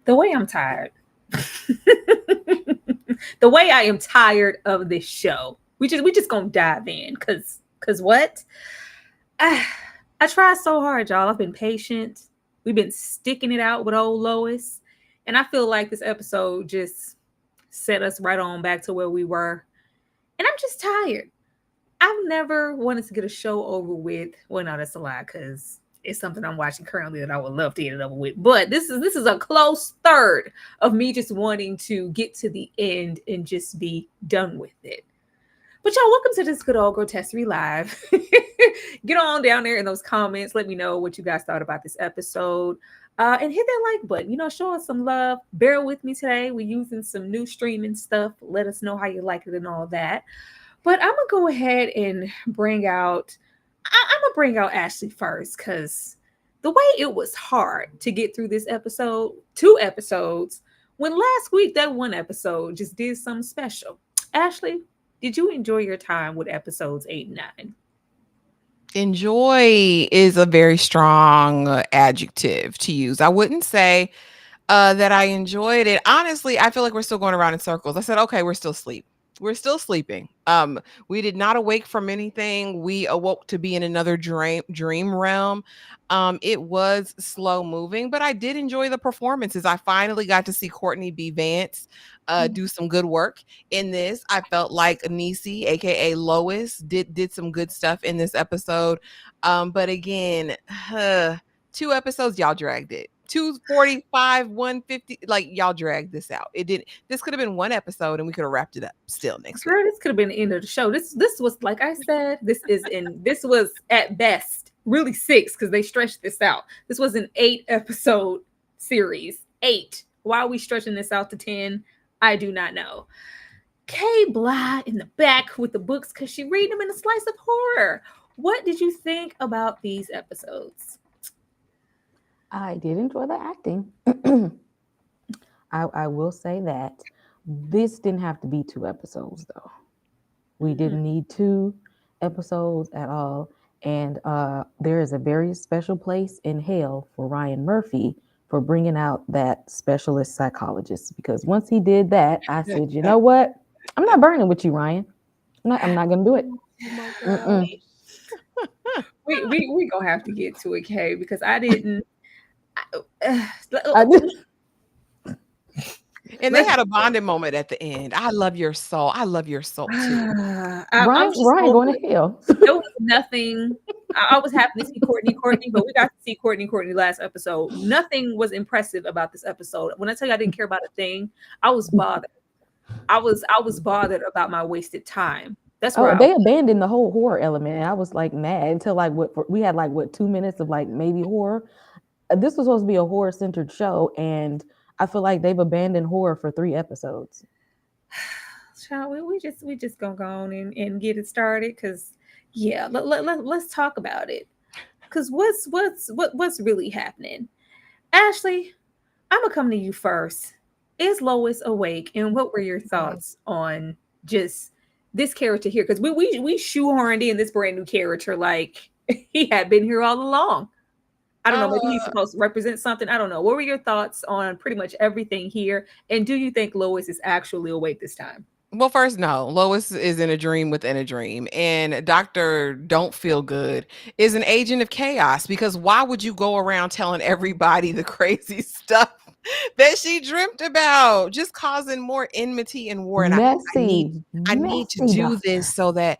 The way I'm tired. The way I am tired of this show. We just gonna dive in, cause what? I, I tried so hard, y'all. I've been patient. We've been sticking it out with old Lois, and I feel like this episode just set us right on back to where we were. And I'm just tired. I've never wanted to get a show over with. Well, no, that's a lie, because it's something I'm watching currently that I would love to get it over with. But this is a close third of me just wanting to get to the end and just be done with it. But y'all, welcome to this good old Grotesquerie Live. Get on down there in those comments. Let me know what you guys thought about this episode. And hit that like button. Show us some love. Bear with me today. We're using some new streaming stuff. Let us know how you like it and all that. But I'm gonna go ahead and bring out. I'm gonna bring out Ashley first, because the way it was hard to get through this episode, 2 episodes, when last week that 1 episode just did something special. Ashley, did you enjoy your time with episodes 8 and 9? Enjoy is a very strong adjective to use. I wouldn't say that I enjoyed it. Honestly, I feel like we're still going around in circles. I said, okay, we're still asleep. We're still sleeping. We did not awake from anything. We awoke to be in another dream realm. It was slow moving, but I did enjoy the performances. I finally got to see Courtney B. Vance do some good work in this. I felt like Anisi, aka Lois, did some good stuff in this episode. But again, 2 episodes, y'all dragged it. 245, 150, like y'all dragged this out. It didn't. This could have been 1 episode and we could have wrapped it up still next week. Girl, this could have been the end of the show. This was, like I said, this was at best really 6, because they stretched this out. This was an 8-episode series. 8. Why are we stretching this out to 10? I do not know. Kay Blah in the back with the books, because she read them in a slice of horror. What did you think about these episodes? I did enjoy the acting. I will say that this didn't have to be 2 episodes, though. We didn't need 2 episodes at all. And there is a very special place in hell for Ryan Murphy for bringing out that specialist psychologist. Because once he did that, I said, you know what? I'm not burning with you, Ryan. I'm not going to do it. Oh we gonna have to get to it, Kay, because I didn't. And they had a bonding moment at the end. I love your soul. I love your soul too. Ryan going to hell. There was nothing. I was happy to see Courtney, but we got to see Courtney last episode. Nothing was impressive about this episode. When I tell you I didn't care about a thing, I was bothered. I was bothered about my wasted time. That's why they abandoned the whole horror element, and I was like mad until we had 2 minutes of maybe horror. This was supposed to be a horror centered show, and I feel like they've abandoned horror for 3 episodes. Child, we just gonna go on and get it started, because let's talk about it. Because what's really happening? Ashley, I'm gonna come to you first. Is Lois awake, and what were your thoughts on just this character here? Because we shoehorned in this brand new character like he had been here all along. I don't know, maybe he's supposed to represent something. I don't know. What were your thoughts on pretty much everything here? And do you think Lois is actually awake this time? Well, first, no. Lois is in a dream within a dream. And Dr. Don't Feel Good is an agent of chaos, because why would you go around telling everybody the crazy stuff that she dreamt about? Just causing more enmity and war. And I need to do this so that,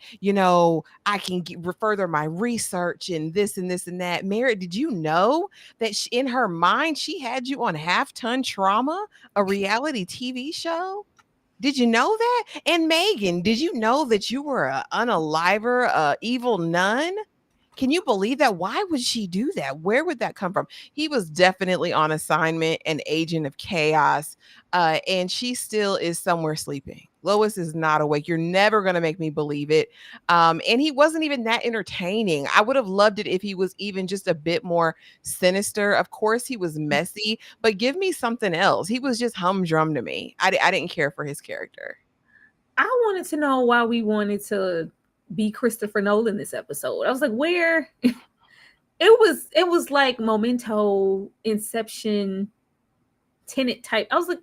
I can further my research and this and this and that. Merritt, did you know that in her mind, she had you on Half Ton Trauma, a reality TV show? Did you know that? And Megan, did you know that you were an unaliver, evil nun? Can you believe that? Why would she do that? Where would that come from? He was definitely on assignment, an agent of chaos, and she still is somewhere sleeping. Lois is not awake. You're never going to make me believe it. And he wasn't even that entertaining. I would have loved it if he was even just a bit more sinister. Of course, he was messy, but give me something else. He was just humdrum to me. I didn't care for his character. I wanted to know why we wanted to be Christopher Nolan this episode. I was like, where? It was like Memento, Inception, tenant type. I was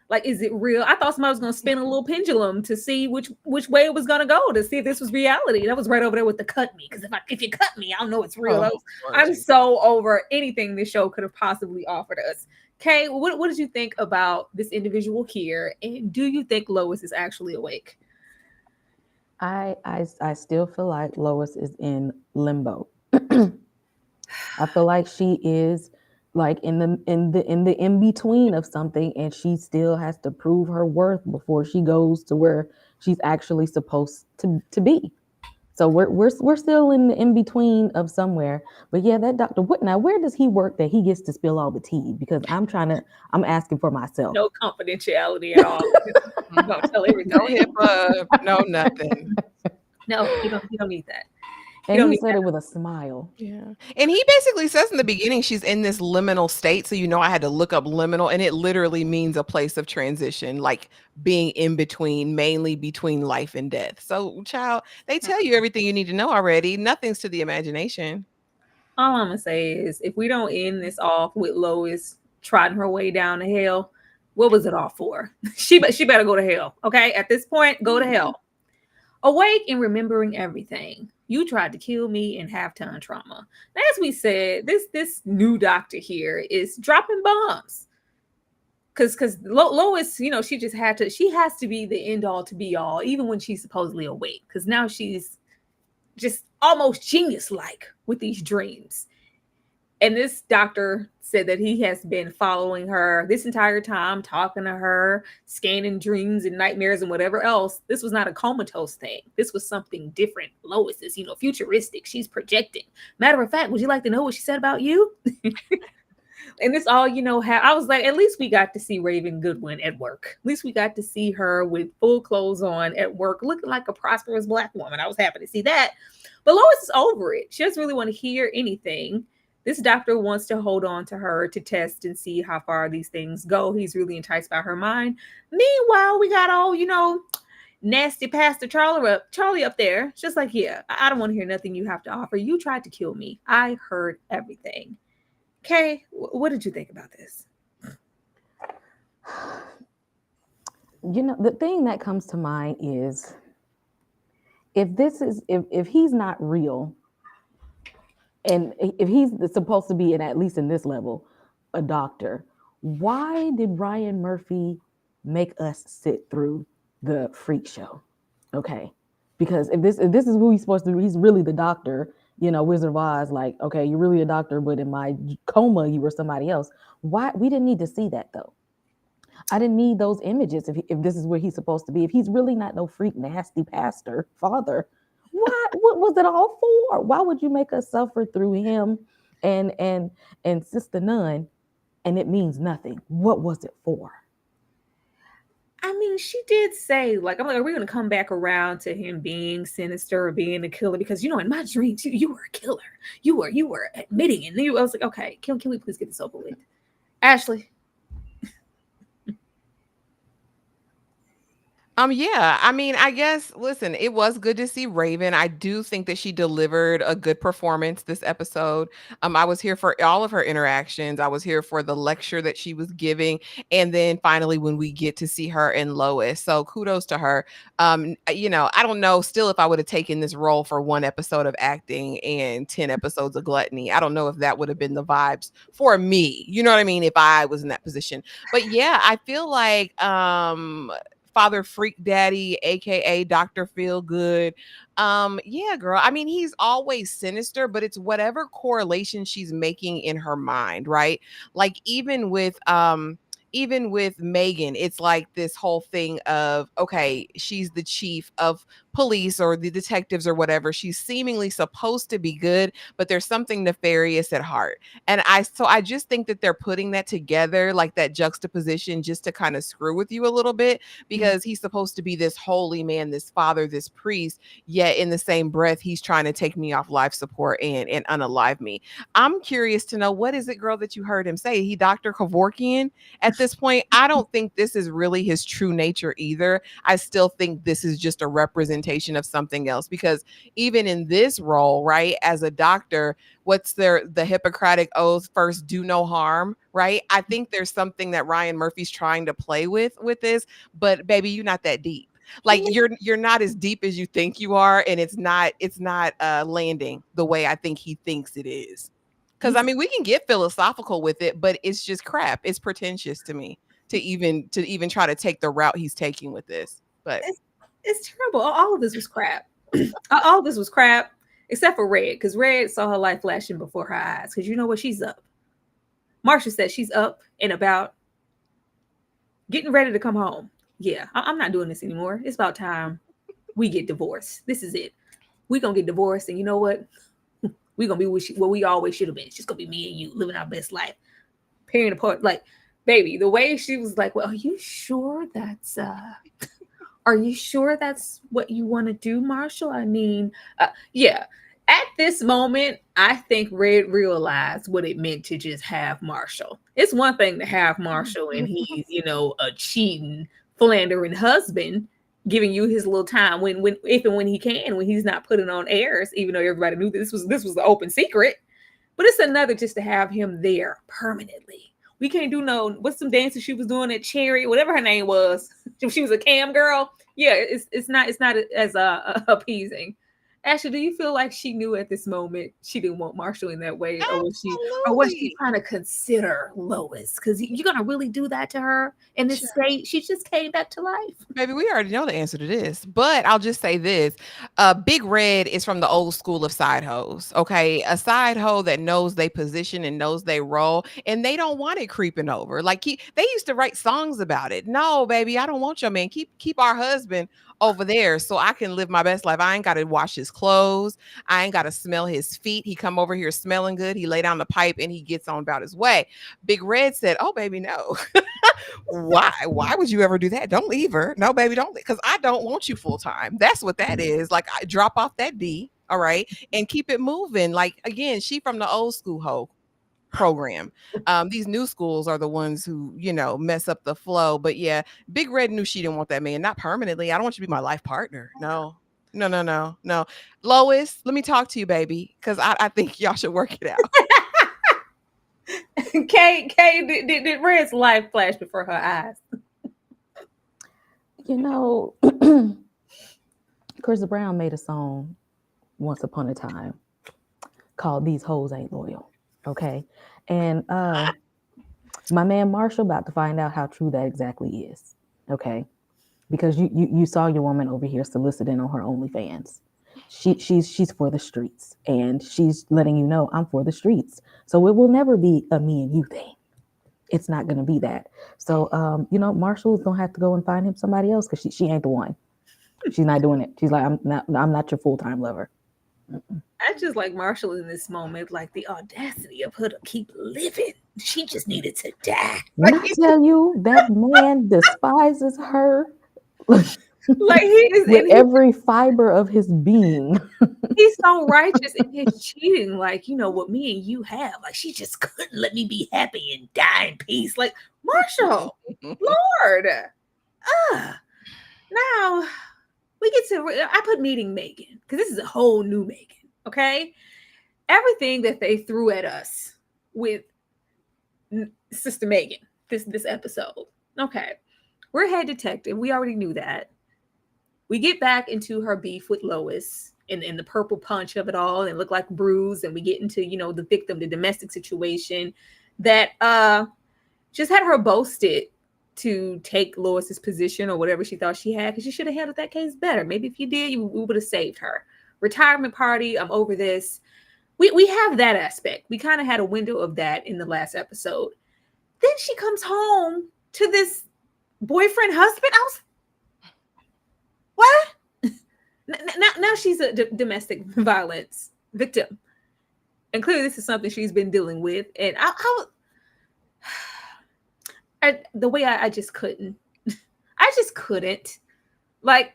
like, is it real? I thought somebody was going to spin a little pendulum to see which way it was going to go, to see if this was reality. That was right over there with the cut me, because if you cut me, I'll know it's real. I'm so over anything this show could have possibly offered us. Kay, what did you think about this individual here, and do you think Lois is actually awake? I still feel like Lois is in limbo. I feel like she is like in the in between of something, and she still has to prove her worth before she goes to where she's actually supposed to be. So we're still in the in between of somewhere. But yeah, that doctor, what now? Where does he work that he gets to spill all the tea? Because I'm asking for myself. No confidentiality at all. Don't tell everything. No HIPAA, no nothing. No, you don't need that. And he said it with a smile. Yeah. And he basically says in the beginning she's in this liminal state. So, I had to look up liminal, and it literally means a place of transition, like being in between, mainly between life and death. So, child, they tell you everything you need to know already. Nothing's to the imagination. All I'm gonna say is, if we don't end this off with Lois trotting her way down to hell, what was it all for? She better go to hell. Okay, at this point, go to hell. Awake and remembering everything. You tried to kill me in halftime trauma. As we said, this new doctor here is dropping bombs. Because Lois, she has to be the end all to be all, even when she's supposedly awake. Because now she's just almost genius-like with these dreams. And this doctor said that he has been following her this entire time, talking to her, scanning dreams and nightmares and whatever else. This was not a comatose thing. This was something different. Lois is, futuristic. She's projecting. Matter of fact, would you like to know what she said about you? And this all, I was like, at least we got to see Raven Goodwin at work. At least we got to see her with full clothes on at work, looking like a prosperous Black woman. I was happy to see that. But Lois is over it. She doesn't really want to hear anything. This doctor wants to hold on to her to test and see how far these things go. He's really enticed by her mind. Meanwhile, we got all, nasty Pastor Charlie up there. It's just like, yeah, I don't want to hear nothing you have to offer. You tried to kill me. I heard everything. Kay, what did you think about this? The thing that comes to mind is, if he's not real, and if he's supposed to be, at least in this level, a doctor, why did Ryan Murphy make us sit through the freak show? Okay, because if this is who he's supposed to be, he's really the doctor. Wizard of Oz, like, okay, you're really a doctor, but in my coma, you were somebody else. Why? We didn't need to see that, though. I didn't need those images if this is where he's supposed to be. If he's really not no freak, nasty pastor, father, what was it all for? Why would you make us suffer through him and Sister Nun, and it means nothing? What was it for? I mean, she did say, like, I'm like, are we going to come back around to him being sinister or being a killer? Because, in my dreams, you were a killer. You were admitting it. And I was like, okay, can we please get this over with? Ashley. Yeah, I mean, I guess, listen, it was good to see Raven. I do think that she delivered a good performance this episode. I was here for all of her interactions. I was here for the lecture that she was giving. And then finally, when we get to see her and Lois. So kudos to her. I don't know still if I would have taken this role for one episode of acting and 10 episodes of gluttony. I don't know if that would have been the vibes for me. You know what I mean? If I was in that position. But yeah, I feel like, Father Freak Daddy, aka Dr. Feel Good. Yeah, girl. I mean, he's always sinister, but it's whatever correlation she's making in her mind, right? Like even with Megan, it's like this whole thing of, okay, she's the chief of police or the detectives or whatever. She's seemingly supposed to be good, but there's something nefarious at heart. And I just think that they're putting that together, like that juxtaposition, just to kind of screw with you a little bit, because he's supposed to be this holy man, this father, this priest, yet in the same breath, he's trying to take me off life support and unalive me. I'm curious to know, what is it, girl, that you heard him say? He Dr. Kevorkian at this point, I don't think this is really his true nature either. I still think this is just a representation of something else, because even in this role, right, as a doctor, what's the Hippocratic oath, first do no harm, right? I think there's something that Ryan Murphy's trying to play with this, but baby, you're not that deep. Like you're not as deep as you think you are, and it's not landing the way I think he thinks it is. Because I mean, we can get philosophical with it, but it's just crap. It's pretentious to me to even try to take the route he's taking with this. But it's terrible. All of this was crap. All of this was crap, except for Red, because Red saw her life flashing before her eyes. Because you know what? She's up. Marsha said she's up and about, getting ready to come home. Yeah, I'm not doing this anymore. It's about time we get divorced. This is it. We're going to get divorced. And you know what? We're going to be what we always should have been. It's just going to be me and you living our best life. Pairing apart. Like, baby, the way she was like, well, are you sure that's what you want to do, Marshall? I mean, yeah. At this moment, I think Red realized what it meant to just have Marshall. It's one thing to have Marshall and he's, a cheating, philandering husband, giving you his little time if and when he can, when he's not putting on airs, even though everybody knew this was the open secret. But it's another just to have him there permanently. We can't do what's some dances she was doing at Cherry, whatever her name was. She was a cam girl. Yeah, it's not as appeasing. Ashley, do you feel like she knew at this moment she didn't want Marshall in that way, or was she trying to consider Lois? Because you're gonna really do that to her in this state? She just came back to life. Baby, we already know the answer to this, but I'll just say this: Big Red is from the old school of side hoes. Okay, a side hoe that knows they position and knows they role, and they don't want it creeping over. Like they used to write songs about it. No, baby, I don't want your man. Keep our husband over there so I can live my best life. I ain't got to wash his clothes. I ain't got to smell his feet. He come over here smelling good. He lay down the pipe and he gets on about his way. Big Red said, oh, baby, no. Why would you ever do that? Don't leave her. No, baby, don't leave. Because I don't want you full time. That's what that is. Like, I drop off that D, all right, and keep it moving. Like, again, she from the old school hoe program. These new schools are the ones who, mess up the flow. But yeah, Big Red knew she didn't want that man, not permanently. I don't want you to be my life partner. No. Lois, let me talk to you, baby, because I think y'all should work it out. Kay, did Red's life flash before her eyes? Chris Brown made a song once upon a time called These Hoes Ain't Loyal. Okay. And my man Marshall about to find out how true that exactly is. Okay. Because you saw your woman over here soliciting on her OnlyFans. She's for the streets, and she's letting you know I'm for the streets. So it will never be a me and you thing. It's not going to be that. So, Marshall's going to have to go and find him somebody else, because she ain't the one. She's not doing it. She's like, I'm not your full-time lover. I just like Marshall in this moment, like the audacity of her to keep living. She just needed to die. When I tell you that man despises her, like he is with every fiber of his being. He's so righteous in his cheating. Like, what me and you have. Like, she just couldn't let me be happy and die in peace. Like, Marshall, Lord. Now we get to, I put meeting Megan, because this is a whole new Megan. Okay. Everything that they threw at us with Sister Megan, this episode. Okay. We're head detective. We already knew that. We get back into her beef with Lois and the purple punch of it all, and look like bruise. And we get into, the victim, the domestic situation that just had her boasted to take Lois's position or whatever she thought she had, because she should have handled that case better. Maybe if you did, we would have saved her. Retirement party, I'm over this. We have that aspect. We kind of had a window of that in the last episode. Then she comes home to this boyfriend, husband. I was, what? Now she's a domestic violence victim. And clearly this is something she's been dealing with. And the way I just couldn't. I just couldn't. Like,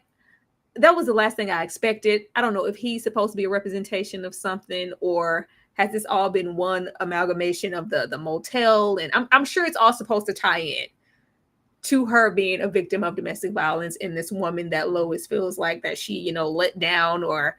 that was the last thing I expected. I don't know if he's supposed to be a representation of something, or has this all been one amalgamation of the motel? And I'm sure it's all supposed to tie in. to her being a victim of domestic violence and this woman that Lois feels like that she, you know, let down or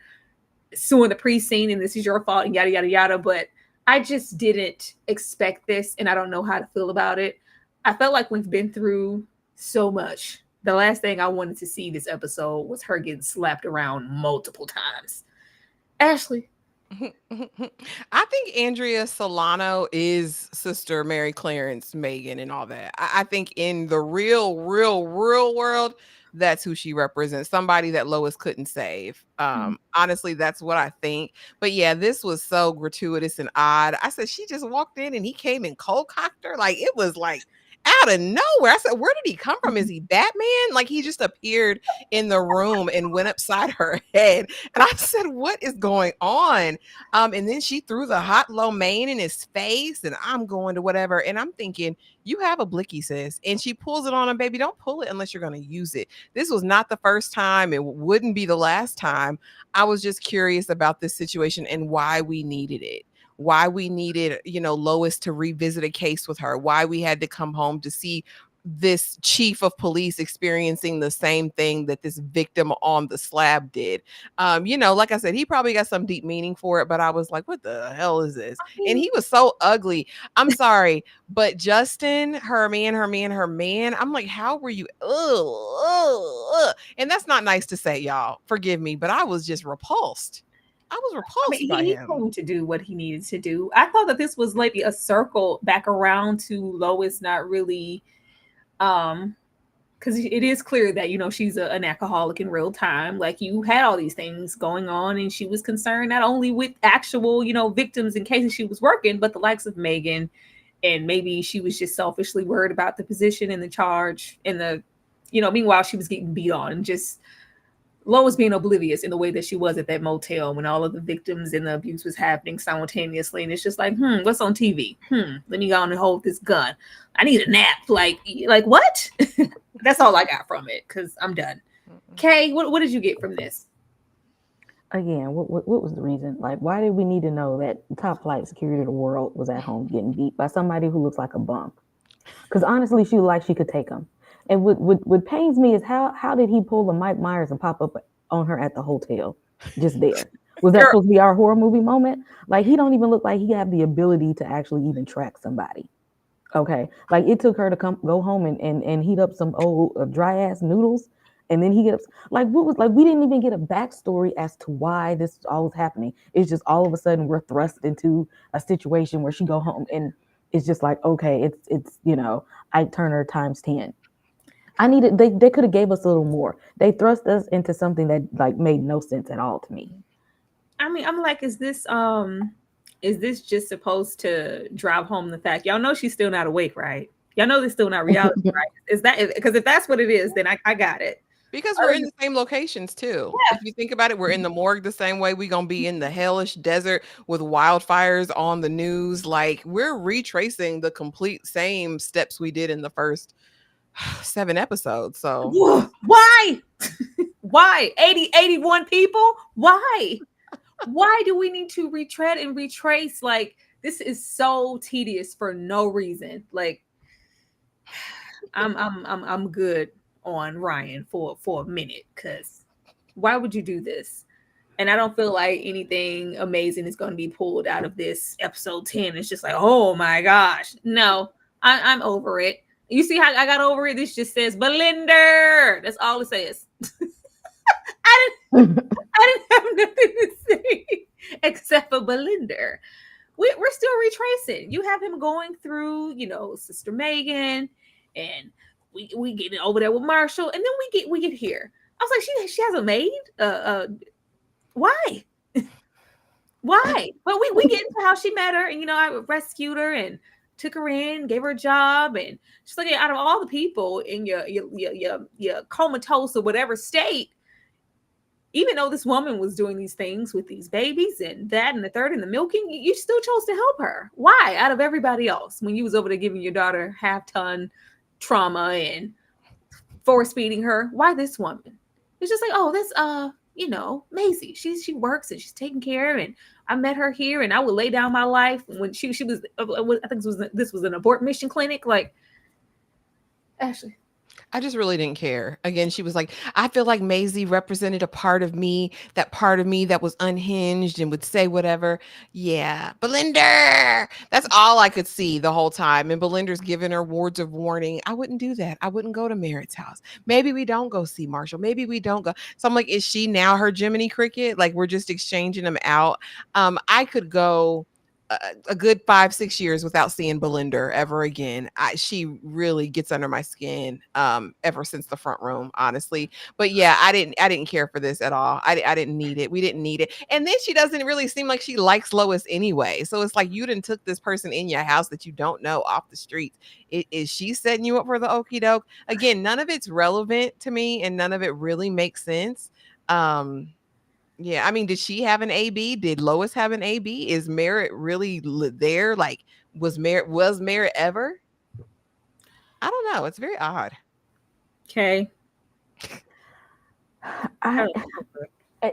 suing the precinct and this is your fault and yada, yada, yada. But I just didn't expect this and I don't know how to feel about it. I felt like we've been through so much. The last thing I wanted to see this episode was her getting slapped around multiple times. Ashley. I think Andrea Solano is Sister Mary Clarence Megan and all that. I think in the real world, that's who she represents. Somebody that Lois couldn't save. Honestly, that's what I think. But yeah, this was so gratuitous and odd. I said she just walked in and he came and cold cocked her. Like it was like out of nowhere. I said, where did he come from? Is he Batman? Like he just appeared in the room and went upside her head. And I said, what is going on? And then she threw the hot lo mein in his face and I'm going to whatever. And I'm thinking, you have a blicky, sis. And she pulls it on him, baby. Don't pull it unless you're going to use it. This was not the first time. It wouldn't be the last time. I was just curious about this situation and why we needed it. Why we needed, you know, Lois to revisit a case with her, why we had to come home to see this chief of police experiencing the same thing that this victim on the slab did. You know, like I said, he probably got some deep meaning for it, but I was like, what the hell is this? And he was so ugly. I'm sorry, but Justin, her man, I'm like, how were you? And that's not nice to say, y'all. Forgive me, but I was just repulsed. I was repulsed by him. He's going to do what he needed to do. I thought that this was maybe a circle back around to Lois not really, because it is clear that, you know, she's an alcoholic in real time. Like you had all these things going on and she was concerned not only with actual, you know, victims in cases she was working, but the likes of Megan. And maybe she was just selfishly worried about the position and the charge and the, you know, meanwhile she was getting beat on and just Lois being oblivious in the way that she was at that motel when all of the victims and the abuse was happening simultaneously. And it's just like, what's on TV? Let me go on and hold this gun. I need a nap. Like what? That's all I got from it because I'm done. Kay, what did you get from this? Again, what was the reason? Like, why did we need to know that top flight security of the world was at home getting beat by somebody who looks like a bum? Because honestly, she looked like she could take him. And what pains me is how did he pull the Mike Myers and pop up on her at the hotel just there? Was that supposed to be our horror movie moment? Like he don't even look like he had the ability to actually even track somebody. Okay, like it took her to go home and heat up some old dry ass noodles, and then he gets like what was like we didn't even get a backstory as to why this all was happening. It's just all of a sudden we're thrust into a situation where she go home and it's just like okay, it's you know Ike Turner times 10. I needed they could have gave us a little more. They thrust us into something that like made no sense at all to me. I mean, I'm like, is this just supposed to drive home the fact y'all know she's still not awake, right? Y'all know this still not reality, right? Is that because if that's what it is, then I got it. Because we're in the same locations too. Yeah. If you think about it, we're in the morgue the same way. We're gonna be in the hellish desert with wildfires on the news. Like we're retracing the complete same steps we did in the first 7 episodes. So why 81 people? Why do we need to retread and retrace? Like this is so tedious for no reason. Like I'm good on Ryan for a minute because why would you do this? And I don't feel like anything amazing is going to be pulled out of this episode 10. It's just like, oh my gosh, no, I'm over it. You see how I got over it? This just says Belinda. That's all it says. I didn't have nothing to say except for Belinda. We're still retracing. You have him going through, you know, Sister Megan, and we get it over there with Marshall, and then we get here. I was like, she has a maid. Why? Why? But we get into how she met her, and you know, I rescued her and took her in, gave her a job, and she's like, out of all the people in your comatose or whatever state, even though this woman was doing these things with these babies and that and the third and the milking, you still chose to help her. Why? Out of everybody else, when you was over there giving your daughter half-ton trauma and force feeding her, why this woman? It's just like, oh, that's you know, Maisie. She works and she's taking care, and I met her here, and I would lay down my life when she was. I think this was an abort mission clinic. Like, Ashley, I just really didn't care. Again, she was like, I feel like Maisie represented a part of me, that part of me that was unhinged and would say whatever. Yeah, Belinda. That's all I could see the whole time. And Belinda's giving her words of warning. I wouldn't do that. I wouldn't go to Merritt's house. Maybe we don't go see Marshall. Maybe we don't go. So I'm like, is she now her Jiminy Cricket? Like we're just exchanging them out. I could go a good 5-6 years without seeing Belinda ever again. She really gets under my skin ever since the front room, honestly. But yeah, I didn't care for this at all. I didn't need it. We didn't need it. And then she doesn't really seem like she likes Lois anyway. So it's like you didn't took this person in your house that you don't know off the streets. Is she setting you up for the okey doke? Again, none of it's relevant to me and none of it really makes sense. Yeah, I mean, did she have an AB? Did Lois have an AB? Is Merritt really there? Like, was Merritt ever? I don't know. It's very odd. Okay.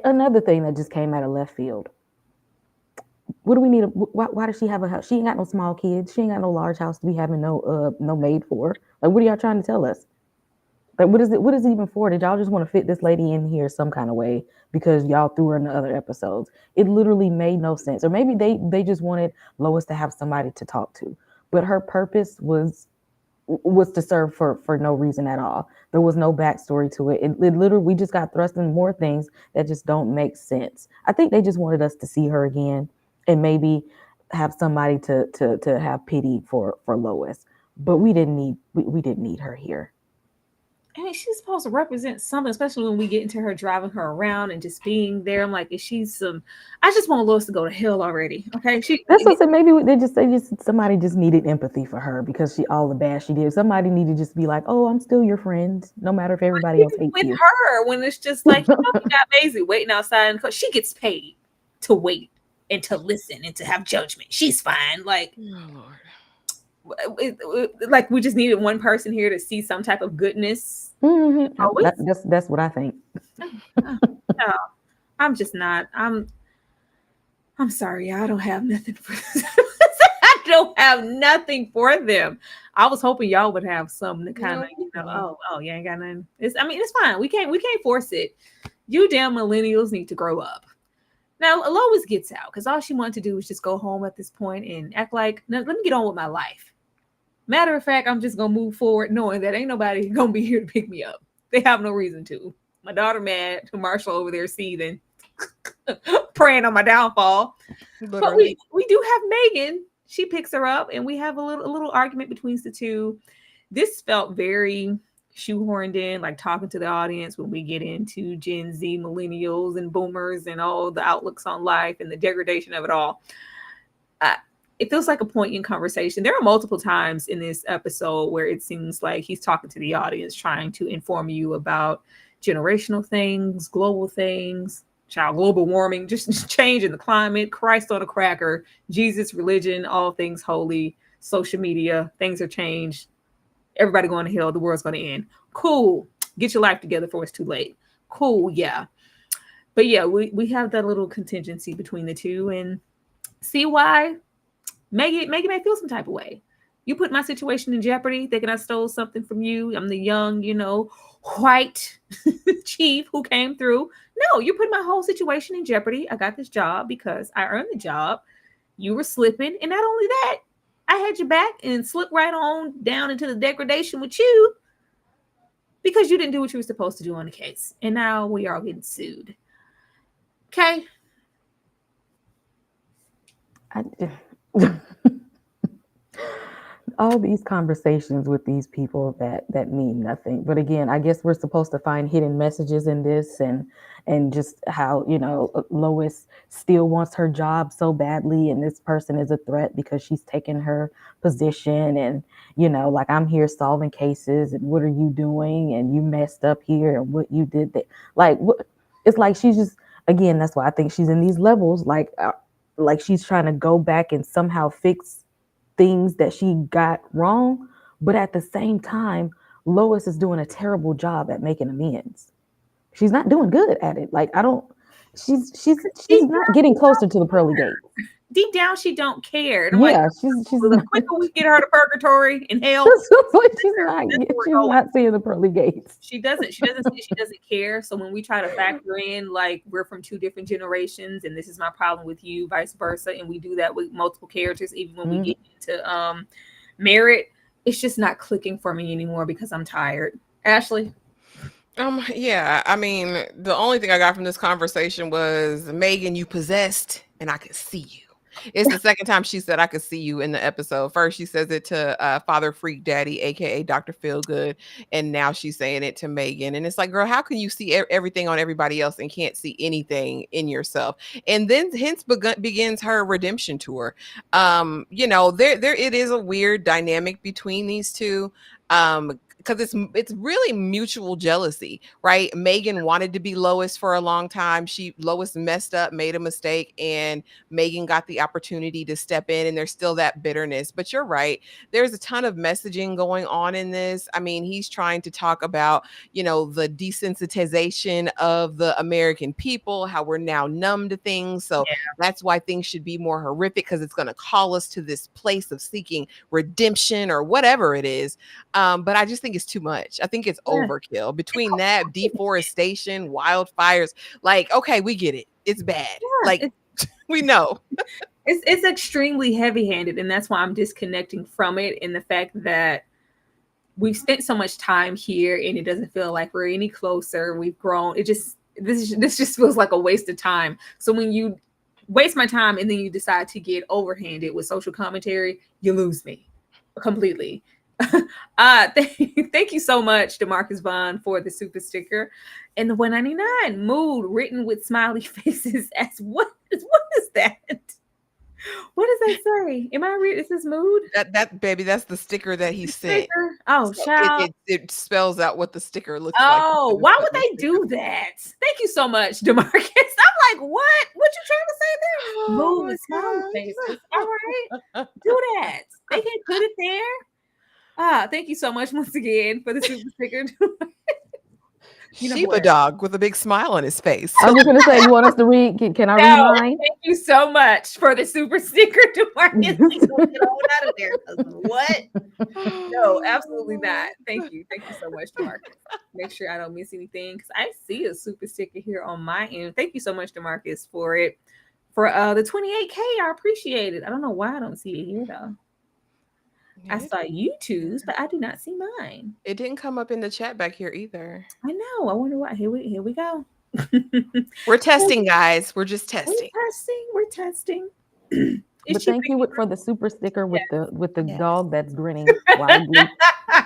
Another thing that just came out of left field. What do we need? Why does she have a house? She ain't got no small kids. She ain't got no large house to be having no maid for. Like, what are y'all trying to tell us? Like, what is it? What is it even for? Did y'all just want to fit this lady in here some kind of way because y'all threw her in the other episodes? It literally made no sense. Or maybe they just wanted Lois to have somebody to talk to. But her purpose was to serve for no reason at all. There was no backstory to it. It literally, we just got thrust in more things that just don't make sense. I think they just wanted us to see her again and maybe have somebody to have pity for Lois. But we didn't need her here. I mean, she's supposed to represent something, especially when we get into her driving her around and just being there. I'm like, is she some? I just want Lois to go to hell already. Okay, That's what I said. Maybe they just somebody just needed empathy for her because she all the bad she did. Somebody needed to just be like, oh, I'm still your friend, no matter if everybody else hates with you. her when it's just like, you got Maisie waiting outside, and she gets paid to wait and to listen and to have judgment. She's fine. Like, Oh Lord. Like we just needed one person here to see some type of goodness. That's what I think. No, I'm just not. I'm sorry, I don't have nothing for this. I don't have nothing for them. I was hoping y'all would have something to kind of, oh, you ain't got nothing. It's fine. We can't force it. You damn millennials need to grow up. Now Lois gets out because all she wanted to do was just go home at this point and act like, no, let me get on with my life. Matter of fact, I'm just gonna move forward knowing that ain't nobody gonna be here to pick me up. They have no reason to. My daughter mad, Marshall over there seething, praying on my downfall. Literally. But we do have Megan. She picks her up, and we have a little argument between the two. This felt very shoehorned in, like talking to the audience when we get into Gen Z, millennials, and boomers, and all the outlooks on life and the degradation of it all. It feels like a point in conversation. There are multiple times in this episode where it seems like he's talking to the audience, trying to inform you about generational things, global things, global warming, just change in the climate, Christ on a cracker, Jesus, religion, all things holy, social media, things are changed. Everybody going to hell. The world's going to end. Cool. Get your life together before it's too late. Cool. Yeah. But yeah, we have that little contingency between the two and see why Maggie may feel some type of way. You put my situation in jeopardy, thinking I stole something from you. I'm the young, white chief who came through. No, you put my whole situation in jeopardy. I got this job because I earned the job. You were slipping. And not only that, I had your back and slipped right on down into the degradation with you because you didn't do what you were supposed to do on the case. And now we are getting sued. Okay. All these conversations with these people that mean nothing. But again, I guess we're supposed to find hidden messages in this and just how, Lois still wants her job so badly and this person is a threat because she's taken her position and, like I'm here solving cases and what are you doing and you messed up here and what you did that. Like, it's like she's just, again, that's why I think she's in these levels, like she's trying to go back and somehow fix things that she got wrong, but at the same time, Lois is doing a terrible job at making amends. She's not doing good at it. Like she's not getting closer to the pearly gates. deep down she don't care. And I'm like, Yeah, she's the not. quicker we get her to purgatory in hell, She's not seeing the pearly gates. she doesn't care. So when we try to factor in like we're from two different generations and this is my problem with you, vice versa, and we do that with multiple characters, even when we get into merit, it's just not clicking for me anymore because I'm tired. Ashley? Yeah, I mean, the only thing I got from this conversation was, Megan, you possessed, and I could see you. It's the second time she said I could see you in the episode. First, she says it to Father Freak Daddy, aka Dr. Feelgood, and now she's saying it to Megan. And it's like, girl, how can you see everything on everybody else and can't see anything in yourself? And then hence begins her redemption tour. There it is a weird dynamic between these two. Because it's really mutual jealousy, right? Megan wanted to be Lois for a long time. Lois messed up, made a mistake, and Megan got the opportunity to step in, and there's still that bitterness. But you're right. There's a ton of messaging going on in this. I mean, he's trying to talk about, the desensitization of the American people, how we're now numb to things. So that's why things should be more horrific, because it's going to call us to this place of seeking redemption or whatever it is. But I just think it's too much. I think it's overkill between that, deforestation, wildfires. Like, okay, we get it. It's bad. Like, we know. It's extremely heavy-handed, and that's why I'm disconnecting from it. And the fact that we've spent so much time here, and it doesn't feel like we're any closer. We've grown. This just feels like a waste of time. So when you waste my time and then you decide to get overhanded with social commentary, you lose me completely. Thank you so much, DeMarcus Vaughn, for the super sticker. And the 199 mood written with smiley faces. As what is that? What does that say? Am I reading? Is this mood? That baby, that's the sticker that he sent. Oh, so child. It spells out what the sticker looks like. Oh, why would they do that? Thank you so much, DeMarcus. I'm like, what? What you trying to say there? Mood with smiley faces. All right, do that. They can put it there. Thank you so much once again for the super sticker. Sheba dog with a big smile on his face. I was just gonna say, you want us to read? Can I read mine? Thank you so much for the super sticker, DeMarcus. Get on out of there. What? No, absolutely not. Thank you so much, DeMarcus. Make sure I don't miss anything, because I see a super sticker here on my end. Thank you so much, DeMarcus, for it. For the 28K, I appreciate it. I don't know why I don't see it here though. I saw YouTube's, but I do not see mine. It didn't come up in the chat back here either. I know. I wonder why. Here we go. We're testing, guys. We're just testing. We're testing. But thank you for the super sticker with the dog that's grinning widely. I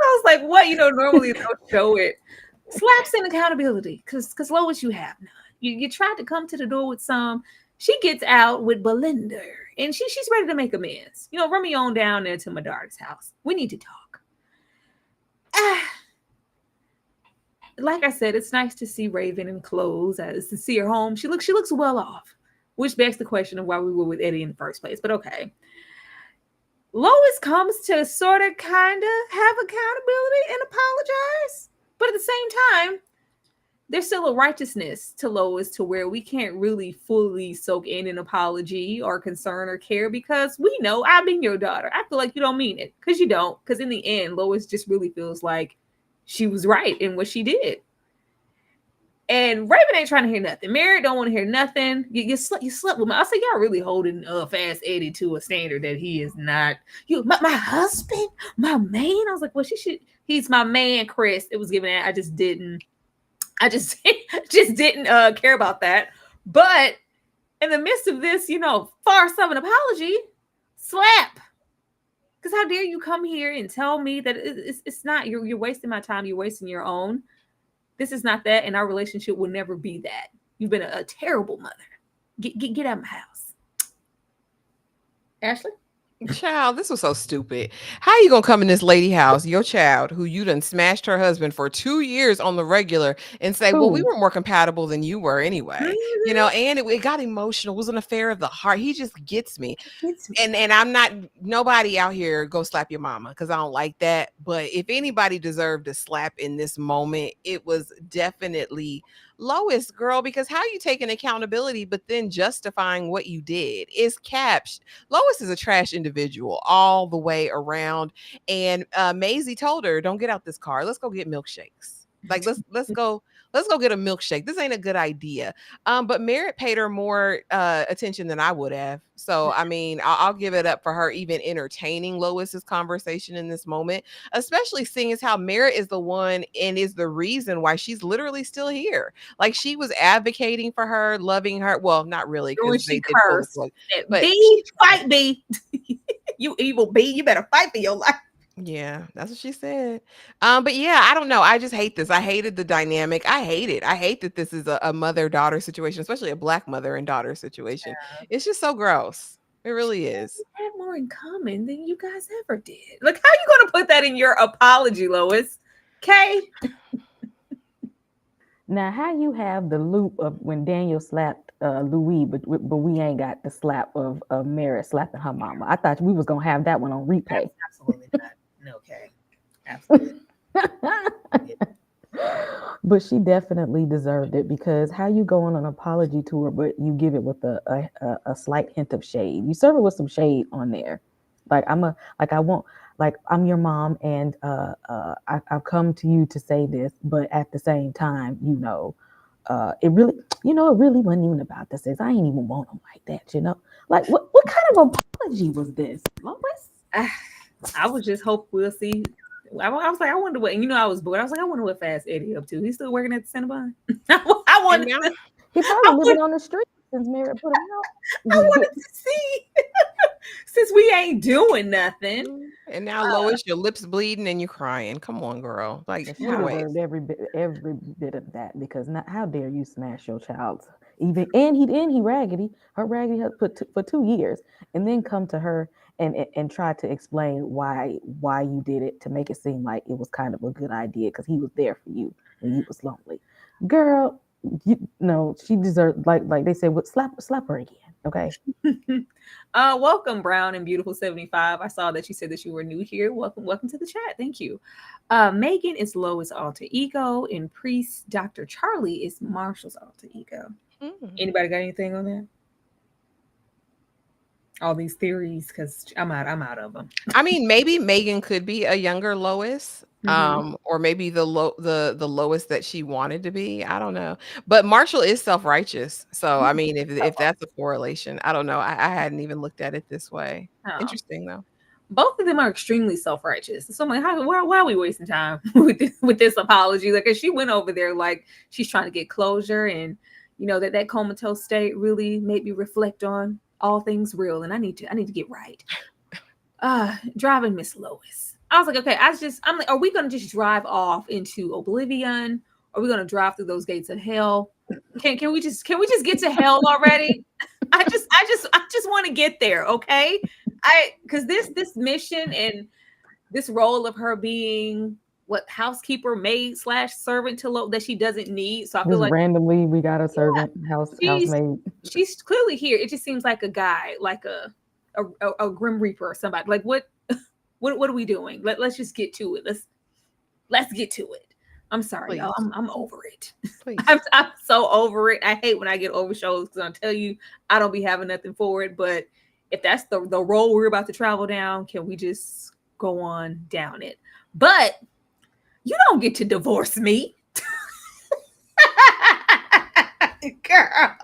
was like, what? Normally they'll show it. Slaps and accountability, because Lois, you have none. You tried to come to the door with some. She gets out with Belinda, and she's ready to make amends. Run me on down there to my daughter's house. We need to talk. Like I said, it's nice to see Raven in clothes, to see her home. She looks well off, which begs the question of why we were with Eddie in the first place. But okay. Lois comes to sort of kind of have accountability and apologize. But at the same time, there's still a righteousness to Lois to where we can't really fully soak in an apology or concern or care, because we know I've been your daughter. I feel like you don't mean it, because you don't. Because in the end, Lois just really feels like she was right in what she did. And Raven ain't trying to hear nothing. Merritt don't want to hear nothing. You slept with me. I said, y'all really holding Fast Eddie to a standard that he is not. My husband, my man. I was like, well, he's my man, Chris. It was given that. I just didn't care about that. But in the midst of this, farce of an apology, slap. Because how dare you come here and tell me that it's not, you're wasting my time, you're wasting your own. This is not that, and our relationship will never be that. You've been a terrible mother. Get out of my house. Ashley? Child, this was so stupid. How you gonna come in this lady house, your child, who you done smashed her husband for 2 years on the regular, and say, well, we were more compatible than you were anyway. And it got emotional. It was an affair of the heart. He just gets me. And I'm not, nobody out here go slap your mama, because I don't like that. But if anybody deserved a slap in this moment, it was definitely Lois, girl, because how you taking accountability but then justifying what you did is caps. Lois is a trash individual all the way around. And Maisie told her, "Don't get out this car. Let's go get milkshakes. Like let's go get a milkshake. This ain't a good idea." But Merritt paid her more attention than I would have. So I mean, I'll give it up for her even entertaining Lois's conversation in this moment, especially seeing as how Merritt is the one and is the reason why she's literally still here. Like she was advocating for her, loving her. Well, not really, When because she they did pull the cursed, plug. said, But "B, fight B, you evil B, you better fight for your life." yeah, that's what she said. But yeah, I don't know. I just hate this. I hated the dynamic. I hate it. I hate that this is a mother-daughter situation, especially a black mother and daughter situation. It's just so gross. It really is. We have more in common than you guys ever did. Like, how are you going to put that in your apology, Lois? Okay. Now, how you have the loop of when Daniel slapped Louis, but we ain't got the slap of Mary slapping her mama. I thought we was gonna have that one on replay. Absolutely not. Okay. Absolutely. But she definitely deserved it, because how you go on an apology tour, but you give it with a slight hint of shade. You serve it with some shade on there. Like I'm your mom, and I've come to you to say this, but at the same time, it really, it really wasn't even about this. I ain't even want them like that, Like what kind of apology was this, Lois? I was just hope we'll see. I was like, I wonder what, I was bored. I was like, I wonder what Fast Eddie up to. He's still working at the Cinnabon. I wanted to, he probably living on the street since Mary put him out. I wanted to see since we ain't doing nothing. And now, Lois, your lips bleeding and you're crying. Come on, girl. Like, she deserved every bit of that, because how dare you smash your child's and he raggedy her raggedy for 2 years, and then come to her and try to explain why you did it, to make it seem like it was kind of a good idea because he was there for you when you was lonely. Girl, she deserved, like they said, slap her again. Okay. Welcome, Brown and Beautiful 75. I saw that you said that you were new here. Welcome to the chat. Thank you. Megan is Lois' alter ego, and Priest Dr. Charlie is Marshall's alter ego. Anybody got anything on that? All these theories, because I'm out of them. I mean, maybe Megan could be a younger Lois. Or maybe the Lois that she wanted to be. I don't know. But Marshall is self-righteous. So I mean, if that's a correlation, I don't know. I hadn't even looked at it this way. Interesting though. Both of them are extremely self-righteous. So I'm like, why are we wasting time with this apology? Like, she went over there like she's trying to get closure, and that comatose state really made me reflect on all things real, and I need to get right. Driving Miss Lois. I was like, okay, I'm like, are we gonna just drive off into oblivion? Are we gonna drive through those gates of hell? Can we just get to hell already? I just want to get there, okay? Because this mission and this role of her being housekeeper, maid / servant to that she doesn't need. So I feel like randomly we got a servant, housemaid. She's clearly here. It just seems like a guy, like a Grim Reaper or somebody. Like what are we doing? Let's just get to it. Let's get to it. I'm sorry, y'all. I'm over it. I'm so over it. I hate when I get over shows, because I'll tell you, I don't be having nothing for it. But if that's the road we're about to travel down, can we just go on down it? But you don't get to divorce me. Girl,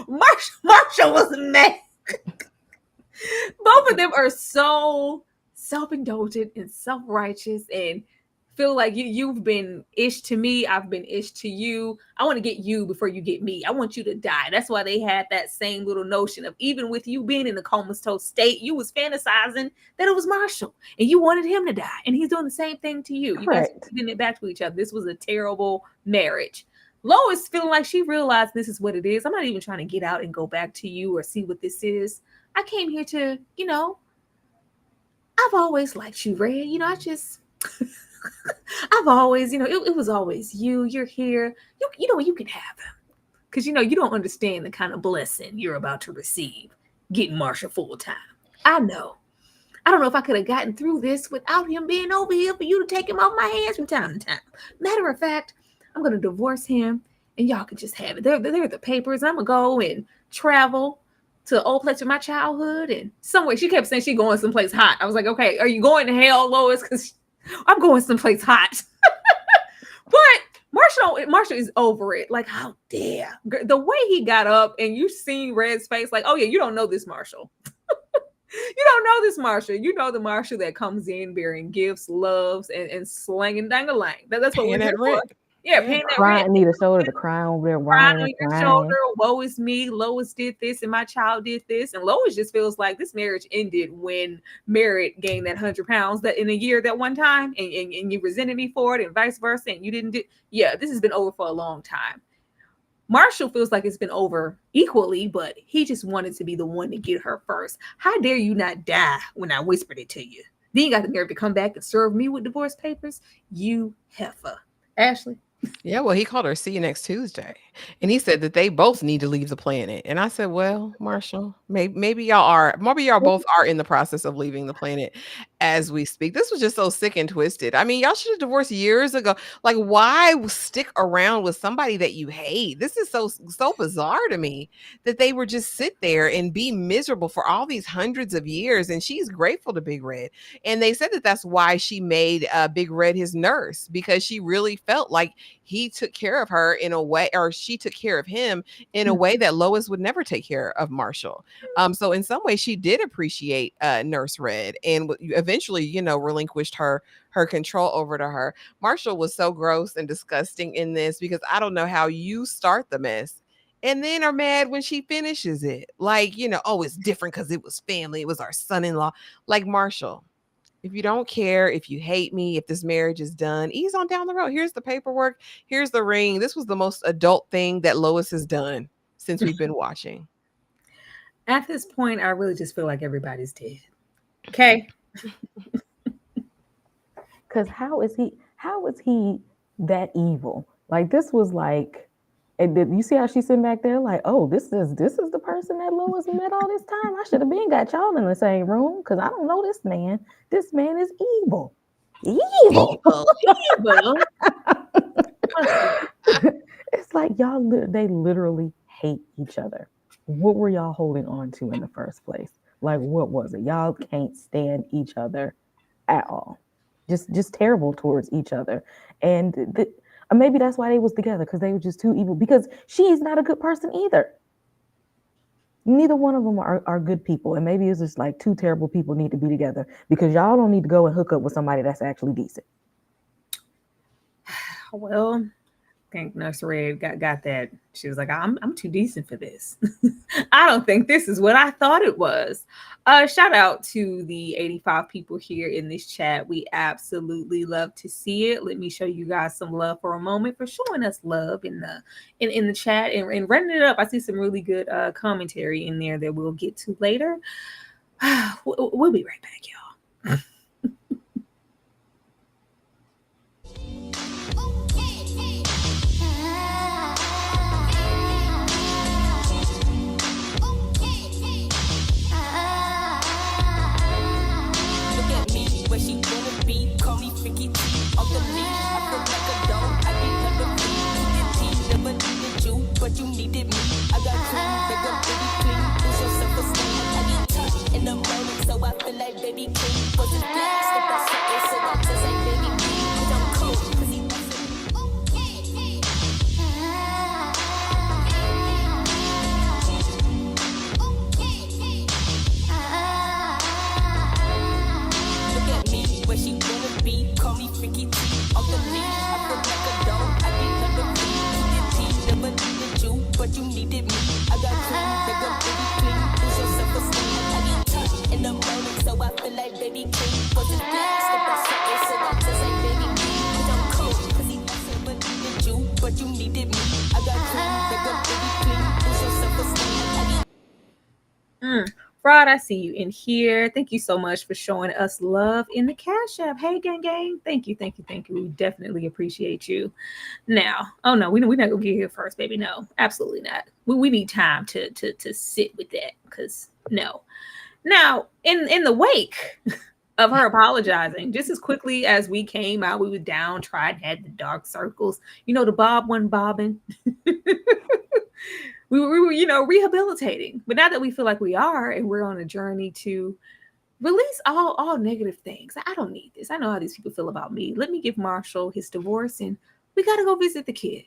Marshall was mad. Both of them are so self-indulgent and self-righteous, and feel like you've been ish to me, I've been ish to you. I want to get you before you get me. I want you to die. That's why they had that same little notion of, even with you being in the comatose state, you was fantasizing that it was Marshall and you wanted him to die, and he's doing the same thing to you. You guys are giving it back to each other. This was a terrible marriage. Lois feeling like she realized this is what it is. I'm not even trying to get out and go back to you or see what this is. I came here to, I've always liked you, Red. I've always, it was always you. You're here. You can have him. Because, you don't understand the kind of blessing you're about to receive getting Marshall full time. I know. I don't know if I could have gotten through this without him being over here for you to take him off my hands from time to time. Matter of fact, I'm going to divorce him and y'all can just have it. They're the papers. I'm gonna go and travel to an old place of my childhood and somewhere. She kept saying she going someplace hot. I was like, okay, are you going to hell, Lois? Because I'm going someplace hot. But Marshall is over it. Like, how dare the way he got up, and you seen Red's face. Like, oh yeah, you don't know this Marshall. You don't know this Marshall. You know the Marshall that comes in bearing gifts, loves, and slanging dang-a-lang. That's what we're here for. Yeah, paying that crying, rent. need a shoulder to cry on, we're Crying whining on and your crying. shoulder. Woe is me. Lois did this, and my child did this. And Lois just feels like this marriage ended when Merritt gained that 100 pounds that in a year that one time, and you resented me for it, and vice versa, and you didn't do. Yeah, this has been over for a long time. Marshall feels like it's been over equally, but he just wanted to be the one to get her first. How dare you not die when I whispered it to you? Then you got the nerve to come back and serve me with divorce papers? You heifer. Ashley? Yeah, well, he called her, see you next Tuesday. And he said that they both need to leave the planet. And I said, well, Marshall, maybe y'all both are in the process of leaving the planet as we speak. This was just so sick and twisted. I mean, y'all should have divorced years ago. Like, why stick around with somebody that you hate? This is so bizarre to me that they would just sit there and be miserable for all these hundreds of years. And she's grateful to Big Red. And they said that that's why she made Big Red his nurse, because she really felt like he took care of her in a way, or she took care of him in a way that Lois would never take care of Marshall. So in some way, she did appreciate Nurse Red, and eventually, relinquished her control over to her. Marshall was so gross and disgusting in this, because I don't know how you start the mess and then are mad when she finishes it. Like, oh, it's different because it was family. It was our son-in-law. Like, Marshall, if you don't care, if you hate me, if this marriage is done, ease on down the road. Here's the paperwork. Here's the ring. This was the most adult thing that Lois has done since we've been watching. At this point, I really just feel like everybody's dead. Okay. Because how is he that evil? Like, this was like, and you see how she's sitting back there like, oh, this is the person that Lois met all this time. I should have got y'all in the same room, because I don't know this man. This man is evil. Evil. It's like they literally hate each other. What were y'all holding on to in the first place? Like, what was it? Y'all can't stand each other at all. Just terrible towards each other. And maybe that's why they was together, because they were just too evil, because she's not a good person either. Neither one of them are good people. And maybe it's just like two terrible people need to be together, because y'all don't need to go and hook up with somebody that's actually decent. Well, I think Nurse Red got that. She was like, I'm too decent for this. I don't think this is what I thought it was. Shout out to the 85 people here in this chat. We absolutely love to see it. Let me show you guys some love for a moment for showing us love in the chat and running it up. I see some really good commentary in there that we'll get to later. We'll be right back, y'all. But you needed me. I got clean, they go baby clean. Lose your self-esteem. I get touched in the morning, so I feel like baby clean. Was it big? Step outside, so I just like baby clean. Cause I'm cool, cause he look at me, where she wanna be. Call me freaky T. On the leash, I feel like a dog. I be under free. Never needed you, but you needed me. I got clean, they go baby clean. Lose your self-esteem. I get touched in the morning, so I feel like baby clean. Was it big? Step outside, so I just like baby clean. Cause I'm cool, cause he never needed you, but you needed me. I got clean, they go baby clean. Lose your self-esteem. Fraud, I see you in here. Thank you so much for showing us love in the Cash App. Hey, gang. Thank you. We definitely appreciate you. Now, oh no, we're not gonna get here first, baby. No, absolutely not. We need time to sit with that, because no. Now, in the wake of her apologizing. Just as quickly as we came out, we were downtrodden, had the dark circles. You know, the bob wasn't bobbing. we were, you know, rehabilitating. But now that we feel like we are, and we're on a journey to release all negative things. I don't need this. I know how these people feel about me. Let me give Marshall his divorce, and we got to go visit the kid.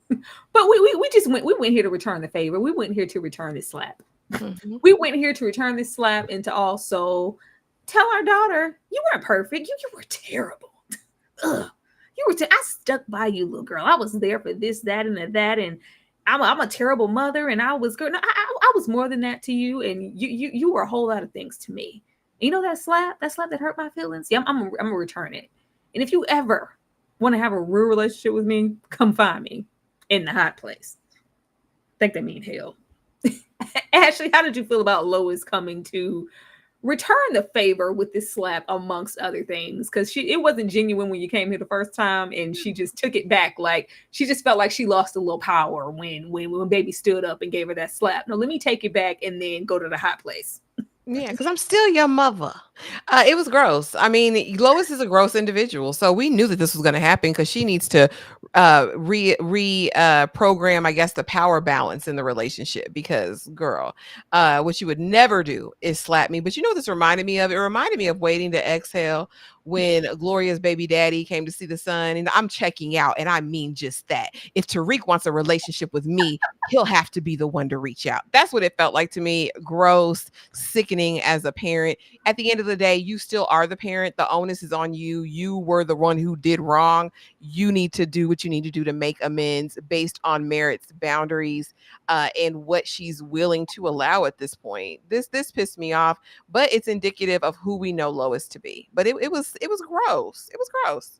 But we just went. We went here to return the favor. We went here to return this slap. Mm-hmm. We went here to return this slap and to also tell our daughter, you weren't perfect. You were terrible. Ugh. You were. I stuck by you, little girl. I was there for this, that, and that, and I'm a terrible mother, and I was good. No, I was more than that to you, and you were a whole lot of things to me. You know that slap that hurt my feelings. Yeah, I'm gonna return it. And if you ever want to have a real relationship with me, come find me in the hot place. I think that mean hell. Ashley, how did you feel about Lois coming to return the favor with this slap, amongst other things? Because it wasn't genuine when you came here the first time, and she just took it back. Like, she just felt like she lost a little power when baby stood up and gave her that slap. No, let me take it back and then go to the hot place. Yeah, because I'm still your mother. It was gross. I mean, Lois is a gross individual, so we knew that this was going to happen because she needs to program, I guess, the power balance in the relationship. Because, girl, what you would never do is slap me. But you know what this reminded me of? It reminded me of Waiting to Exhale, when Gloria's baby daddy came to see the son, and I'm checking out, and I mean just that. If Tariq wants a relationship with me, he'll have to be the one to reach out. That's what it felt like to me. Gross, sickening as a parent. At the end of the day, you still are the parent. The onus is on you. You were the one who did wrong. You need to do what you need to do to make amends based on merits, boundaries, and what she's willing to allow at this point. This pissed me off, but it's indicative of who we know Lois to be. But it was gross. It was gross.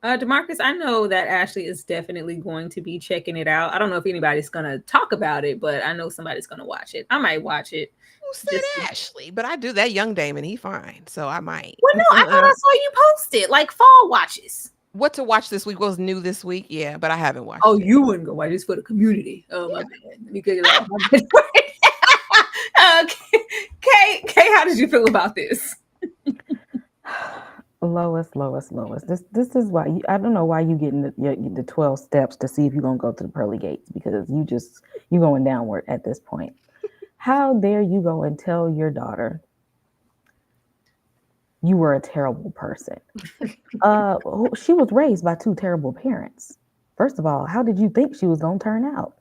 DeMarcus, I know that Ashley is definitely going to be checking it out. I don't know if anybody's going to talk about it, but I know somebody's going to watch it. I might watch it. Who said Ashley? But I do. That young Damon, he fine, so I might. Well, no, I thought I saw you post it, like fall watches. What to watch this week was new this week, yeah, but I haven't watched. Oh, you wouldn't go watch this for the community. Oh, my bad. Let me get it off. Kay, how did you feel about this? Lois. This is why I don't know why you getting the 12 steps to see if you're gonna go to the pearly gates, because you going downward at this point. How dare you go and tell your daughter you were a terrible person? She was raised by two terrible parents. First of all, how did you think she was gonna turn out?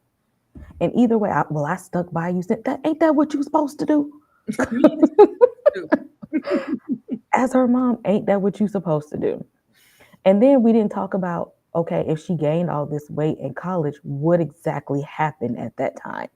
And either way, I stuck by you. Said that ain't that what you supposed to do? As her mom, ain't that what you supposed to do? And then we didn't talk about, okay, if she gained all this weight in college, what exactly happened at that time?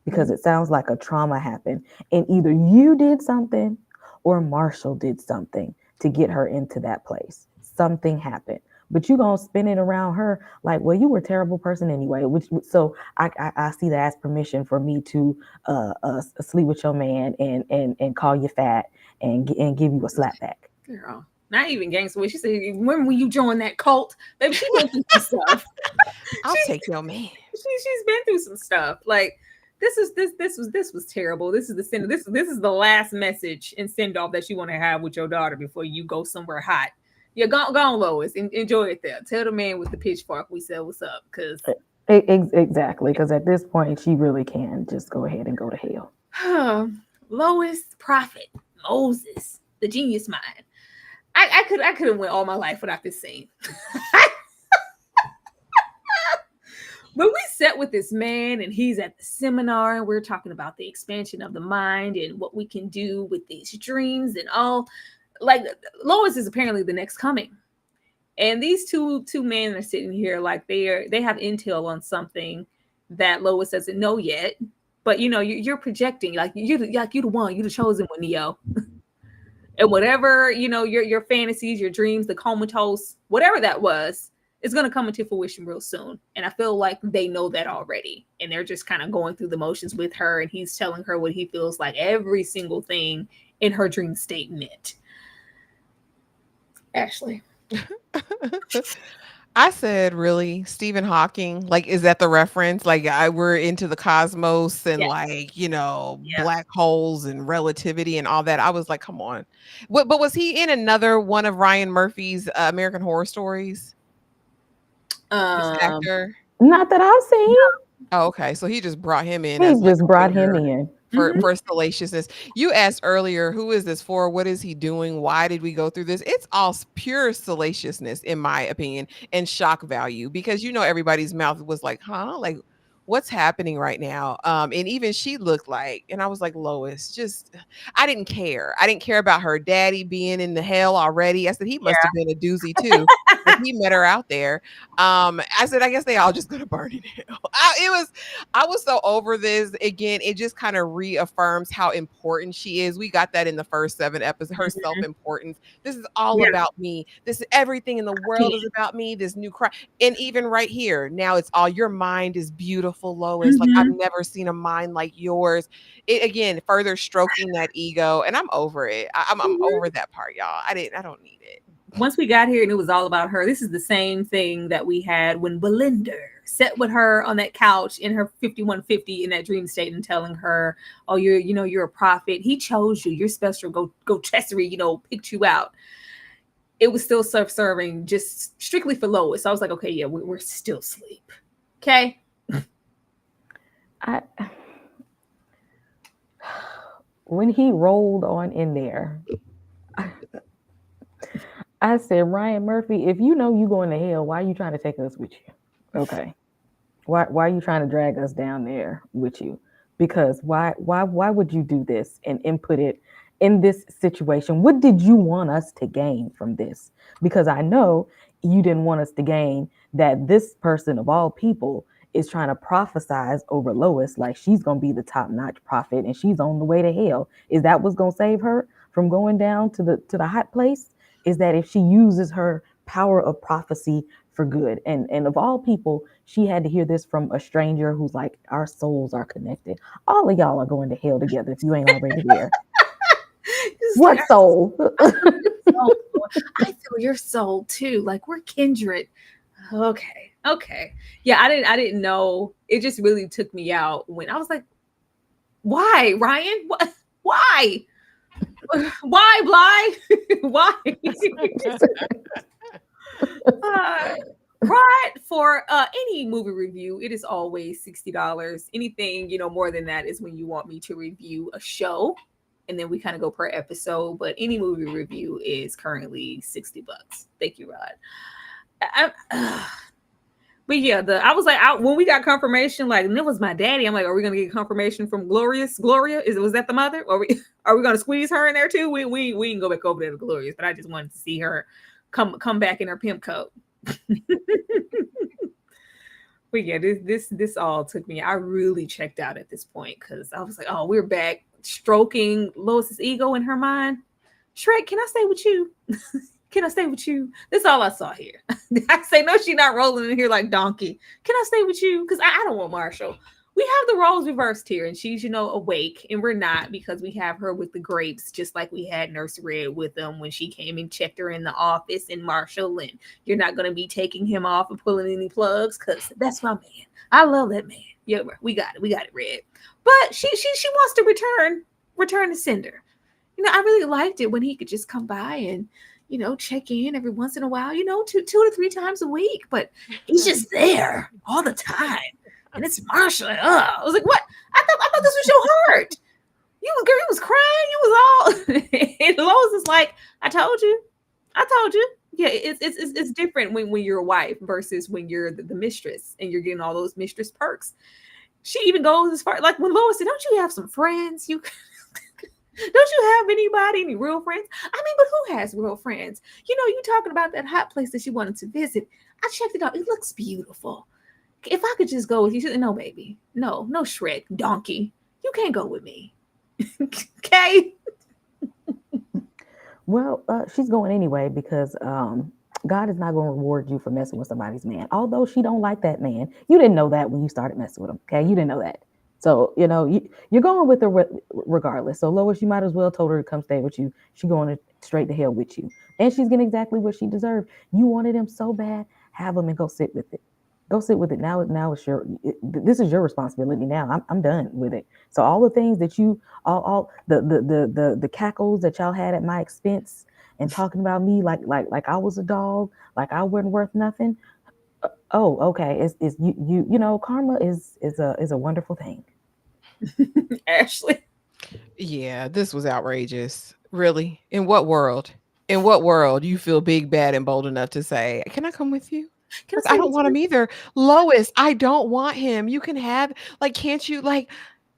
Because it sounds like a trauma happened, and either you did something or Marshall did something to get her into that place. Something happened, but you gonna spin it around her like, well, you were a terrible person anyway. So I see that as permission for me to sleep with your man and call you fat and give you a slap back. Girl, not even gangster. She said, when will you join that cult? Baby, she went through some stuff. I'll take your man. She's been through some stuff. Like, this was terrible. This is the send. This is the last message and send off that you want to have with your daughter before you go somewhere hot. Yeah, go on, Lois. Enjoy it there. Tell the man with the pitchfork we said what's up. Because exactly. Because at this point, she really can just go ahead and go to hell. Lois, prophet, Moses, the genius mind. I could have went all my life without this scene. When we sat with this man and he's at the seminar and we're talking about the expansion of the mind and what we can do with these dreams and all, like, Lois is apparently the next coming. And these two men are sitting here like they have intel on something that Lois doesn't know yet. But you know, you're projecting like you're the one, you're the chosen one, Neo. And whatever, you know, your fantasies, your dreams, the comatose, whatever that was, is going to come into fruition real soon. And I feel like they know that already. And they're just kind of going through the motions with her. And he's telling her what he feels like every single thing in her dream state meant. Ashley. I said, really, Stephen Hawking? Like, is that the reference? Like, we're into the cosmos and Yes. like, you know, Yeah. black holes and relativity and all that. I was like, come on. What? But was he in another one of Ryan Murphy's American Horror Stories? This Um. actor. Not that I've seen. Oh, okay. So he just brought him in He as like just a brought him waiter in. Mhm. for salaciousness. You asked earlier, who is this for? What is he doing? Why did we go through this? It's all pure salaciousness, in my opinion, and shock value because you know everybody's mouth was like, huh? Like, what's happening right now? And even she looked like, and I was like, Lois, just I didn't care. I didn't care about her daddy being in the hell already. I said he must have been a doozy too. If he met her out there. I said, I guess they all just gonna burn in hell. I was so over this. Again, it just kind of reaffirms how important she is. We got that in the first 7 episodes, her Mhm. self-importance. This is all Yeah. about me. This is everything in the Yeah. world is about me. This new crime. And even right here, now it's all your mind is beautiful, Lois. Like I've Mhm. never seen a mind like yours. It again, further stroking that ego. And I'm over it. I'm Mhm. over that part, y'all. I don't need it. Once we got here and it was all about her, this is the same thing that we had when Belinda sat with her on that couch in her 5150 in that dream state and telling her, oh, you're a prophet. He chose you. You're special. Go Chessery, picked you out. It was still self-serving, just strictly for Lois. So I was like, okay, yeah, we're still asleep. Okay. I when he rolled on in there, I said, Ryan Murphy, if you know you going to hell, why are you trying to take us with you? Okay. Why are you trying to drag us down there with you? Because why would you do this and input it in this situation? What did you want us to gain from this? Because I know you didn't want us to gain that this person of all people is trying to prophesize over Lois like she's gonna be the top-notch prophet and she's on the way to hell. Is that what's gonna save her from going down to the hot place? Is that if she uses her power of prophecy for good? And of all people, she had to hear this from a stranger who's like, our souls are connected. All of y'all are going to hell together if you ain't already there. What Like, soul? I feel your soul too. Like we're kindred. Okay. Yeah, I didn't know. It just really took me out when I was like, why, Ryan? What? Why? Why, Bly? Why? Right. For any movie review, it is always $60. Anything, more than that is when you want me to review a show. And then we kind of go per episode. But any movie review is currently $60. Thank you, Rod. But yeah, I was like, when we got confirmation, like, and it was my daddy. I'm like, are we gonna get confirmation from Gloria? Was that the mother? Or are we gonna squeeze her in there too? We can go back over there to Glorious, but I just wanted to see her come back in her pimp coat. But yeah, this all took me. I really checked out at this point because I was like, oh, we're back stroking Lois's ego in her mind. Shrek, can I stay with you? Can I stay with you? That's all I saw here. I say, no, she's not rolling in here like donkey. Can I stay with you? Because I don't want Marshall. We have the roles reversed here, and she's, awake, and we're not because we have her with the grapes, just like we had Nurse Red with them when she came and checked her in the office, and Marshall, and you're not going to be taking him off and pulling any plugs because that's my man. I love that man. Yeah, we got it, Red. But she wants to return to Cinder. I really liked it when he could just come by and check in every once in a while, 2 to 3 times a week, but he's just there all the time. And it's Marshall. I was like, what? I thought this was your heart. You was crying. You was all and Lois is like, I told you. Yeah, it's different when you're a wife versus when you're the mistress and you're getting all those mistress perks. She even goes as far like when Lois said, don't you have some friends? Don't you have any real friends? I mean, but who has real friends? You talking about that hot place that you wanted to visit. I checked it out. It looks beautiful. If I could just go with you, she said, no, baby. No, Shrek, donkey. You can't go with me. Okay? Well, she's going anyway because God is not going to reward you for messing with somebody's man. Although she don't like that man. You didn't know that when you started messing with him. Okay? You didn't know that. So, you're going with her regardless. So, Lois, you might as well told her to come stay with you. She's going straight to hell with you. And she's getting exactly what she deserved. You wanted him so bad. have them and go sit with it. Go sit with it. Now it's this is your responsibility now. I'm done with it. So all the things that you all the cackles that y'all had at my expense and talking about me like I was a dog, like I wasn't worth nothing. Oh, okay. It's you know, karma is a wonderful thing. Ashley. Yeah, this was outrageous. Really? In what world? In what world you feel big, bad, and bold enough to say, "Can I come with you?" Can I Like, I say don't this? want him either. Lois, I don't want him. You can have, like, can't you, like,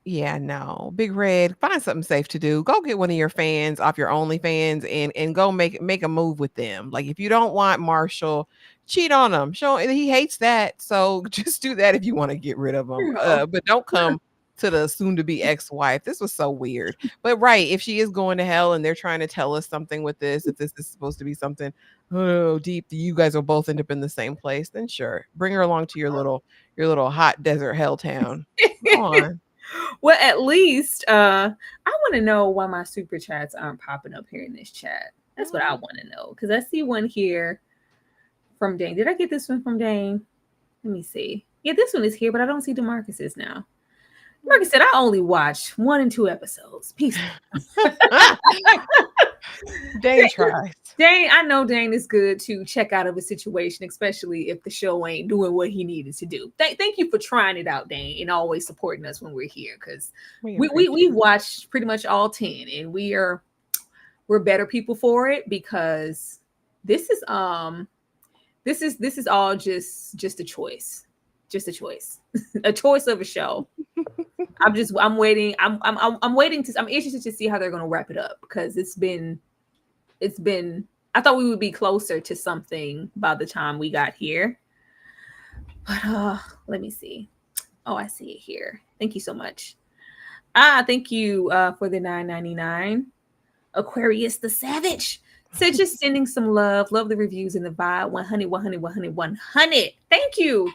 yeah, no. Big Red, find something safe to do. Go get one of your fans off your OnlyFans and go make a move with them. Like, if you don't want Marshall, cheat on him. Show he hates that. So just do that if you want to get rid of him. No. But don't come to the soon to be ex-wife. This was so weird. But right, if she is going to hell and they're trying to tell us something with this, if this is supposed to be something deep, you guys will both end up in the same place, then sure. Bring her along to your little hot desert hell town. Go on. Well, at least I want to know why my super chats aren't popping up here in this chat. That's what I want to know, because I see one here from Dane. Did I get this one from Dane? Let me see. Yeah, this one is here, but I don't see DeMarcus's now. DeMarcus said, I only watch 1 and 2 episodes. Peace. Dane tries. Dane, I know Dane is good to check out of a situation, especially if the show ain't doing what he needed to do. Thank you for trying it out, Dane, and always supporting us when we're here, because we've watched pretty much all 10, and we're better people for it, because this is all just a choice. Just a choice. A choice of a show. I'm waiting. I'm waiting I'm interested to see how they're gonna wrap it up, because it's been I thought we would be closer to something by the time we got here. But let me see. Oh, I see it here. Thank you so much. Thank you for the $9.99. Aquarius the Savage. So just sending some love. Love the reviews and the vibe. 100, 100, 100, 100. Thank you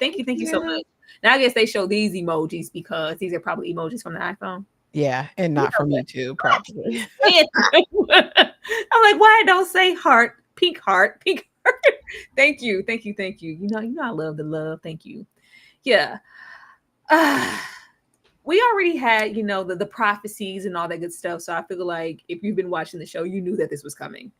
so much. Now I guess they show these emojis because these are probably emojis from the iPhone. Yeah, and not for me too, probably. I'm like, why don't say heart, pink heart, pink heart. Thank you. You know, I love the love. Thank you. Yeah. We already had, the prophecies and all that good stuff. So I feel like if you've been watching the show, you knew that this was coming.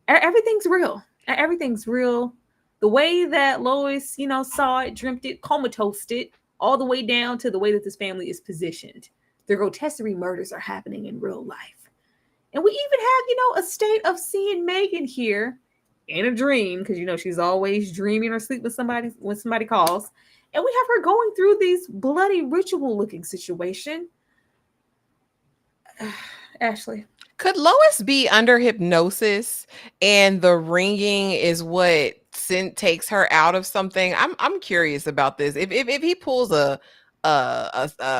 Everything's real. Everything's real. The way that Lois, saw it, dreamt it, comatosed it, all the way down to the way that this family is positioned. The grotesquerie murders are happening in real life. And we even have, a state of seeing Megan here in a dream, because, she's always dreaming or sleep with somebody when somebody calls. And we have her going through these bloody ritual looking situation. Ashley. Could Lois be under hypnosis and the ringing is what takes her out of something? I'm curious about this. If he pulls a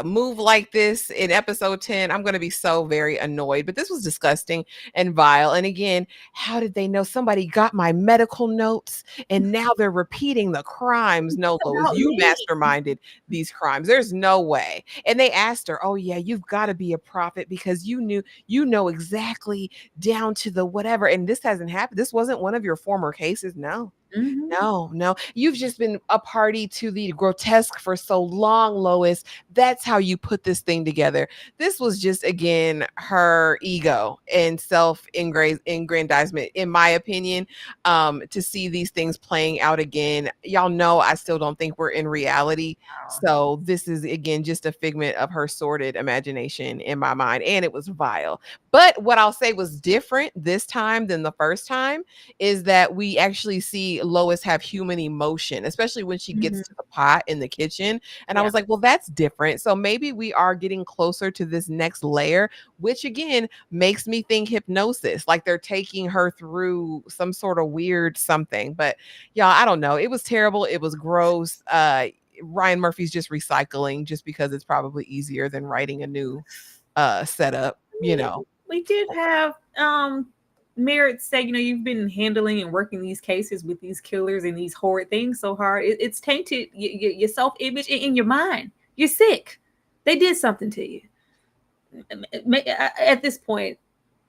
move like this in episode 10, I'm going to be so very annoyed. But this was disgusting and vile. And again, how did they know? Somebody got my medical notes and now they're repeating the crimes. No, Lois, you masterminded these crimes. There's no way. And they asked her, oh yeah, you've got to be a prophet because you know exactly down to the whatever. And this hasn't happened. This wasn't one of your former cases. No. Mm-hmm. No. You've just been a party to the grotesque for so long, Lois. That's how you put this thing together. This was just, again, her ego and self-aggrandizement, in my opinion, to see these things playing out again. Y'all know I still don't think we're in reality. So this is, again, just a figment of her sordid imagination in my mind. And it was vile. But what I'll say was different this time than the first time is that we actually see Lois have human emotion, especially when she gets to the pot in the kitchen. And I was like, well, that's different. So maybe we are getting closer to this next layer, which again makes me think hypnosis, like they're taking her through some sort of weird something. But y'all, I don't know. It was terrible. It was gross. Ryan Murphy's just recycling just because it's probably easier than writing a new setup, We did have Merritt say, you've been handling and working these cases with these killers and these horrid things so hard. It's tainted your self-image in your mind. You're sick. They did something to you. At this point,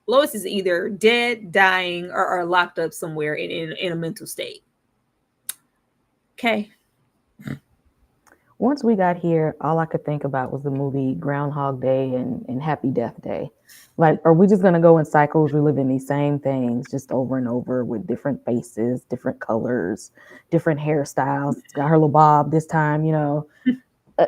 Lois is either dead, dying, or locked up somewhere in a mental state. Okay. Once we got here, all I could think about was the movie Groundhog Day and Happy Death Day. Like, are we just gonna go in cycles, reliving these same things just over and over with different faces, different colors, different hairstyles? It's got her little bob this time,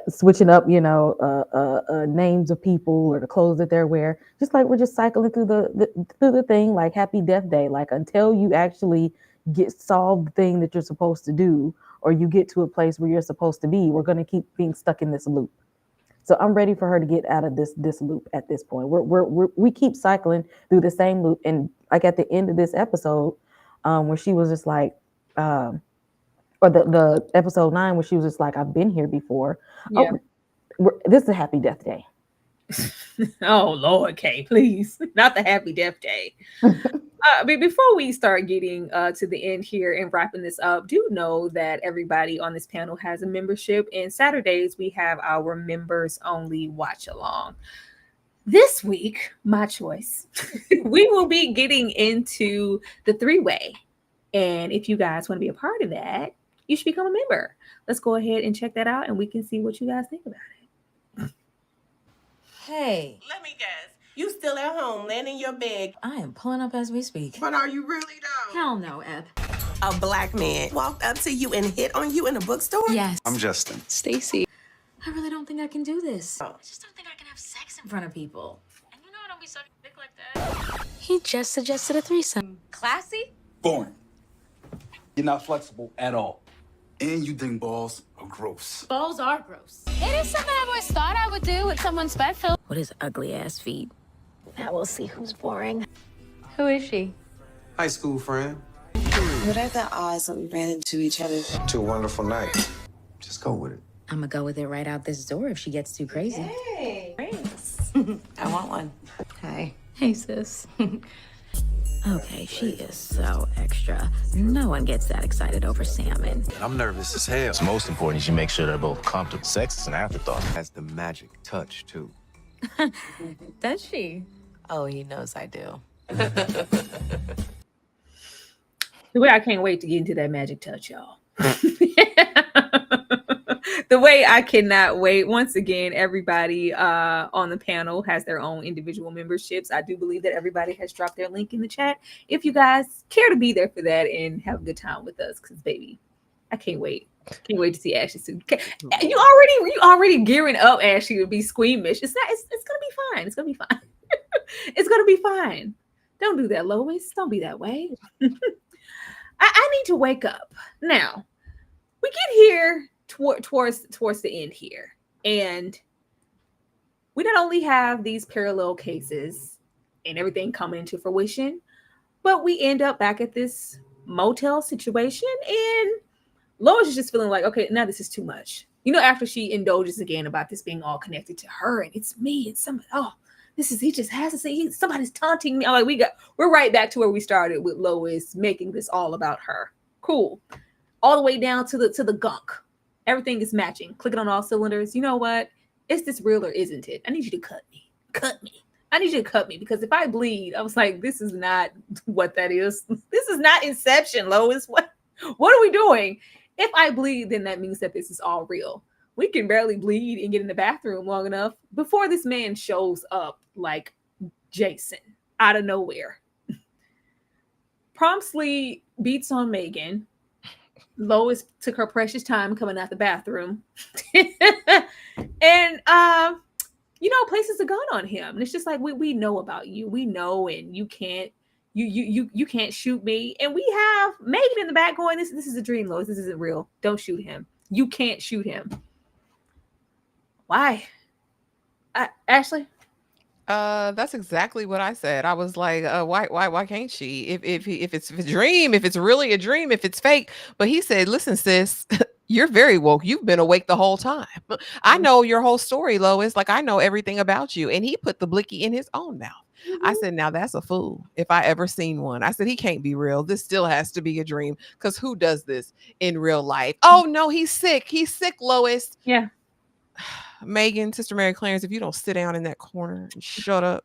switching up, names of people or the clothes that they're wearing. Just like we're just cycling through the thing, like Happy Death Day. Like until you actually get solve the thing that you're supposed to do, or you get to a place where you're supposed to be, we're going to keep being stuck in this loop. So I'm ready for her to get out of this loop at this point. We keep cycling through the same loop, and like at the end of this episode, where she was just like, or the episode 9 where she was just like, I've been here before. Yeah. This is a Happy Death Day. Oh Lord, Kay, please, not the Happy Death Day. But before we start getting to the end here and wrapping this up, do know that everybody on this panel has a membership, and Saturdays we have our members only watch along. This week, my choice, we will be getting into the 3-way, and if you guys want to be a part of that, you should become a member. Let's go ahead and check that out, and we can see what you guys think about it. Hey, Let me guess. You still at home, laying in your bed. I am pulling up as we speak. But are you really though? Hell no, Eb. A black man walked up to you and hit on you in a bookstore? Yes. I'm Justin. Stacy. I really don't think I can do this. Oh. I just don't think I can have sex in front of people. And you know I don't be sucking dick like that. He just suggested a threesome. Classy? Boring. You're not flexible at all. And you think balls are gross. Balls are gross. It is something I've always thought I would do with someone special. What is ugly ass feet? Now we'll see who's boring. Who is she? High school friend. What are the odds that we ran into each other? To a wonderful night. Just go with it. I'm gonna go with it right out this door if she gets too crazy. Hey, Thanks. I want one. Hi. Hey, sis. Okay, she is so extra. No one gets that excited over salmon. I'm nervous as hell. What's most important is you make sure they're both comfortable. Sex is an afterthought. Has the magic touch too. Does she? Oh, he knows I do. The way I can't wait to get into that magic touch, y'all. The way I cannot wait. Once again, everybody on the panel has their own individual memberships. I do believe that everybody has dropped their link in the chat. If you guys care to be there for that and have a good time with us, because baby, I can't wait. Can't wait to see Ashley soon. You already gearing up, Ashley, to be squeamish. It's gonna be fine. It's gonna be fine. It's gonna be fine. Don't do that, Lois. Don't be that way. I need to wake up. Now, we get here towards the end here, and we not only have these parallel cases and everything coming into fruition, but we end up back at this motel situation, and Lois is just feeling like, okay, now this is too much. After she indulges again about this being all connected to her, and it's me, it's somebody. Oh, he just has to say somebody's taunting me. I'm like, we're right back to where we started with Lois making this all about her. Cool. All the way down to the gunk. Everything is matching. Clicking on all cylinders. You know what? Is this real or isn't it? I need you to cut me. Cut me. I need you to cut me, because if I bleed, I was like, this is not what that is. This is not Inception, Lois. What are we doing? If I bleed, then that means that this is all real. We can barely bleed and get in the bathroom long enough before this man shows up like Jason out of nowhere. Promptly beats on Megan. Lois took her precious time coming out the bathroom. And, places a gun on him. And it's just like, we know about you. We know, and you can't shoot me. And we have Megan in the back going, this is a dream, Lois. This isn't real. Don't shoot him. You can't shoot him. Why? Ashley? That's exactly what I said. I was like, why can't she? If it's a dream, if it's really a dream, if it's fake. But he said, listen, sis, you're very woke. You've been awake the whole time. I know your whole story, Lois. Like, I know everything about you. And he put the blicky in his own mouth. Mm-hmm. I said, now that's a fool. If I ever seen one. I said, he can't be real. This still has to be a dream, because who does this in real life? Oh no, he's sick. He's sick, Lois. Yeah. Megan, Sister Mary Clarence, if you don't sit down in that corner and shut up,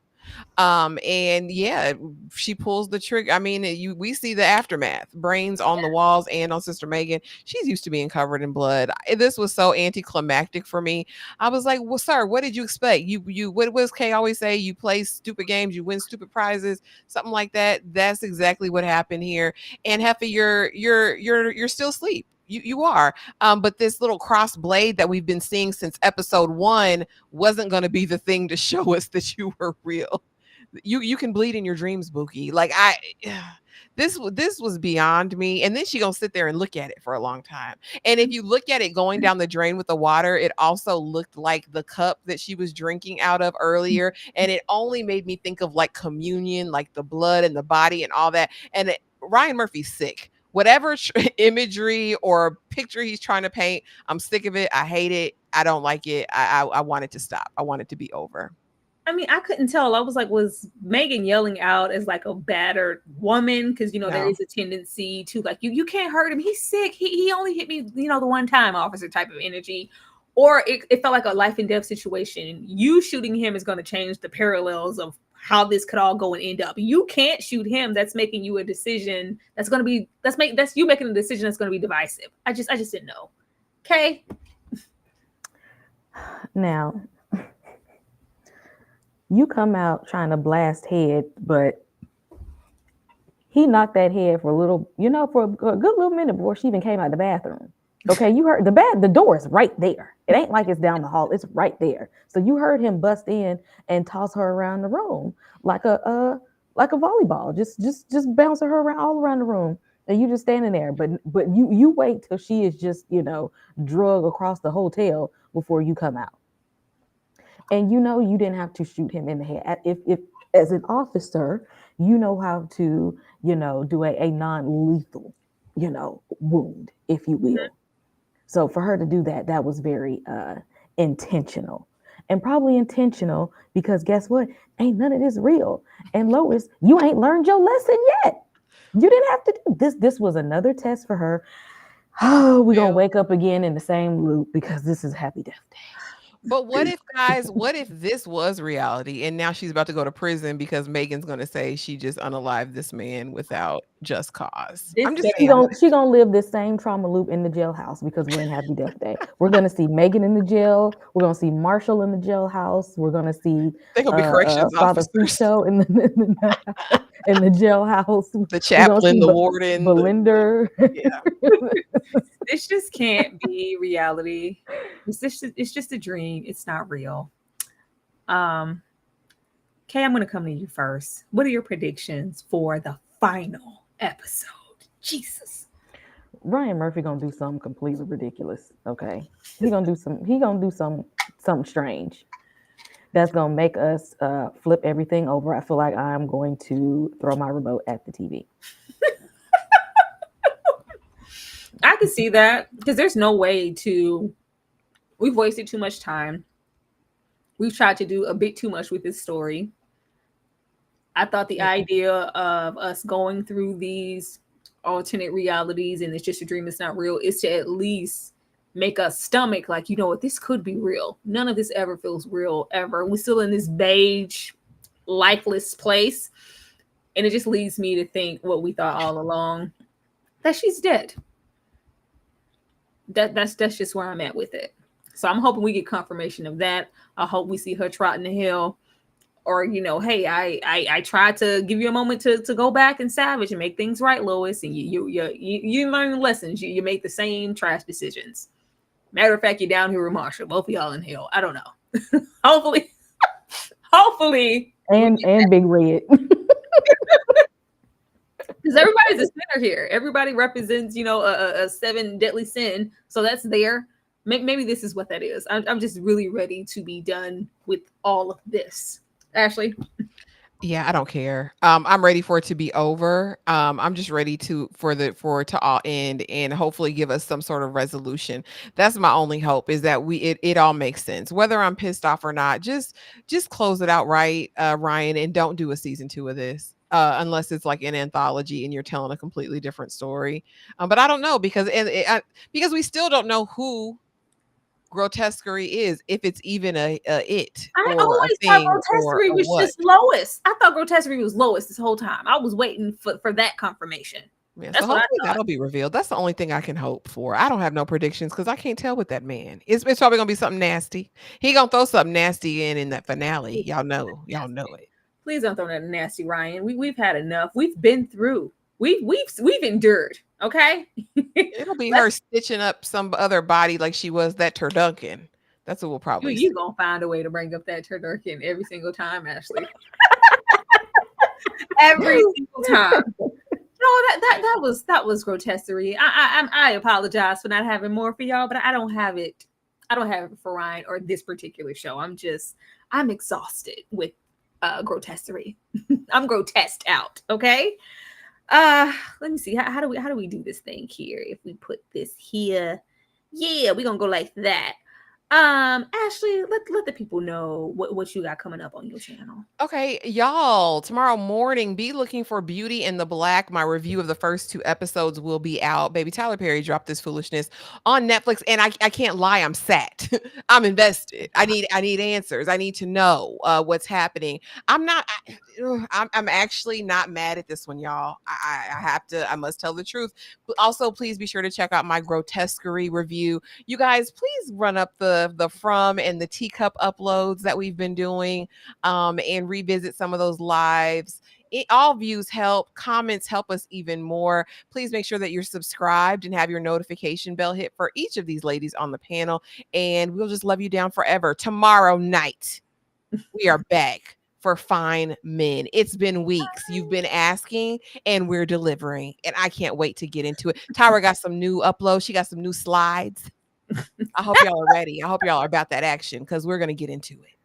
And yeah, she pulls the trigger. I mean, we see the aftermath, brains on the walls and on Sister Megan. She's used to being covered in blood. This was so anticlimactic for me. I was like, well, sir, what did you expect? What does Kay always say? You play stupid games, you win stupid prizes, something like that. That's exactly what happened here. And Heffa, you're still asleep. You are. But this little cross blade that we've been seeing since episode 1 wasn't going to be the thing to show us that you were real. You can bleed in your dreams, Bookie. Like this was beyond me. And then she gonna sit there and look at it for a long time. And if you look at it going down the drain with the water, it also looked like the cup that she was drinking out of earlier. And it only made me think of like communion, like the blood and the body and all that. And Ryan Murphy's sick. Whatever imagery or picture he's trying to paint, I'm sick of it. I hate it. I don't like it. I want it to stop. I want it to be over. I mean, I couldn't tell. I was like, was Megan yelling out as like a battered woman? Because, there is a tendency to like, you can't hurt him. He's sick. He only hit me, the one time, officer type of energy. Or it felt like a life and death situation. You shooting him is going to change the parallels of how this could all go and end up. You can't shoot him. That's making you a decision. That's you making a decision that's going to be divisive. I just didn't know. Okay. Now, you come out trying to blast head, but he knocked that head for a little, for a good little minute before she even came out of the bathroom. Okay, you heard the door is right there. It ain't like it's down the hall; it's right there. So you heard him bust in and toss her around the room like a volleyball, just bouncing her around all around the room, and you just standing there. But you wait till she is just drug across the hotel before you come out. And you didn't have to shoot him in the head. If as an officer, you know how to, do a non-lethal, wound, if you will. So for her to do that, that was very intentional. And probably intentional because guess what? Ain't none of this real. And Lois, you ain't learned your lesson yet. You didn't have to do this. This was another test for her. Oh, we're going to wake up again in the same loop because this is Happy Death Day. But what if this was reality and now she's about to go to prison because Megan's going to say she just unalived this man without just cause? I'm just saying. She's going to live this same trauma loop in the jailhouse because we're in Happy Death Day. We're going to see Megan in the jail. We're going to see Marshall in the jailhouse. We're going to see Father Fucho in the jailhouse. The chaplain, the warden. Belinda. Yeah. This just can't be reality. It's just a dream. It's not real. Kay, I'm going to come to you first. What are your predictions for the final episode? Jesus. Ryan Murphy gonna do something completely ridiculous. Okay, he gonna do something strange. That's gonna make us flip everything over. I feel like I'm going to throw my remote at the TV. I can see that because there's no way we've wasted too much time. We've tried to do a bit too much with this story. I thought the idea of us going through these alternate realities and it's just a dream, it's not real, is to at least make us stomach like, what, this could be real. None of this ever feels real ever. We're still in this beige, lifeless place. And it just leads me to think what we thought all along, that she's dead. That's just where I'm at with it. So I'm hoping we get confirmation of that. I hope we see her trotting the hill. Or, hey, I tried to give you a moment to go back and salvage and make things right, Lois. And you learn lessons. You make the same trash decisions. Matter of fact, you're down here with Marshall. Both of y'all in hell. I don't know. Hopefully. And Big Red. Because everybody's a sinner here. Everybody represents, a 7 deadly sin. So that's there. Maybe this is what that is. I'm just really ready to be done with all of this. Ashley? Yeah, I don't care. I'm ready for it to be over. I'm just ready for it to all end and hopefully give us some sort of resolution. That's my only hope, is that it all makes sense. Whether I'm pissed off or not, just close it out right, Ryan, and don't do a season 2 of this. Unless it's like an anthology and you're telling a completely different story. But I don't know because we still don't know who grotesquerie is, if it's even a it I or a always thought thing or Grotesquerie a was what. just Lois. I thought Grotesquerie was Lois this whole time. I was waiting for that confirmation. Yeah, That's so what I hopefully thought. that'll be revealed. That's the only thing I can hope for. I don't have no predictions because I can't tell with that man. It's probably gonna be something nasty. He gonna throw something nasty in that finale. Y'all know it. Please don't throw that nasty, Ryan. We've had enough. We've been through. We've endured. Okay. It'll be her stitching up some other body like she was that Turduncan. That's what we'll probably see. You gonna find a way to bring up that turducken every single time, Ashley. Every single time. No, that was grotesquerie. I apologize for not having more for y'all, but I don't have it. I don't have it for Ryan or this particular show. I'm exhausted with grotesquerie. I'm grotesqued out. Okay. Let me see. How do we do this thing here? If we put this here, yeah, we're gonna go like that. Ashley, let the people know what you got coming up on your channel. Okay, y'all, tomorrow morning, be looking for Beauty in the Black. My review of the first 2 episodes will be out. Baby Tyler Perry dropped this foolishness on Netflix, and I can't lie, I'm sat. I'm invested. I need answers. I need to know what's happening. I'm actually not mad at this one, y'all. I must tell the truth. But also, please be sure to check out my grotesquerie review. You guys, please run up the From and the Teacup uploads that we've been doing, and revisit some of those lives. All views help. Comments help us even more. Please make sure that you're subscribed and have your notification bell hit for each of these ladies on the panel. And we'll just love you down forever. Tomorrow night, we are back for Fine Men. It's been weeks. You've been asking, and we're delivering. And I can't wait to get into it. Tyra got some new uploads. She got some new slides. I hope y'all are ready. I hope y'all are about that action because we're going to get into it.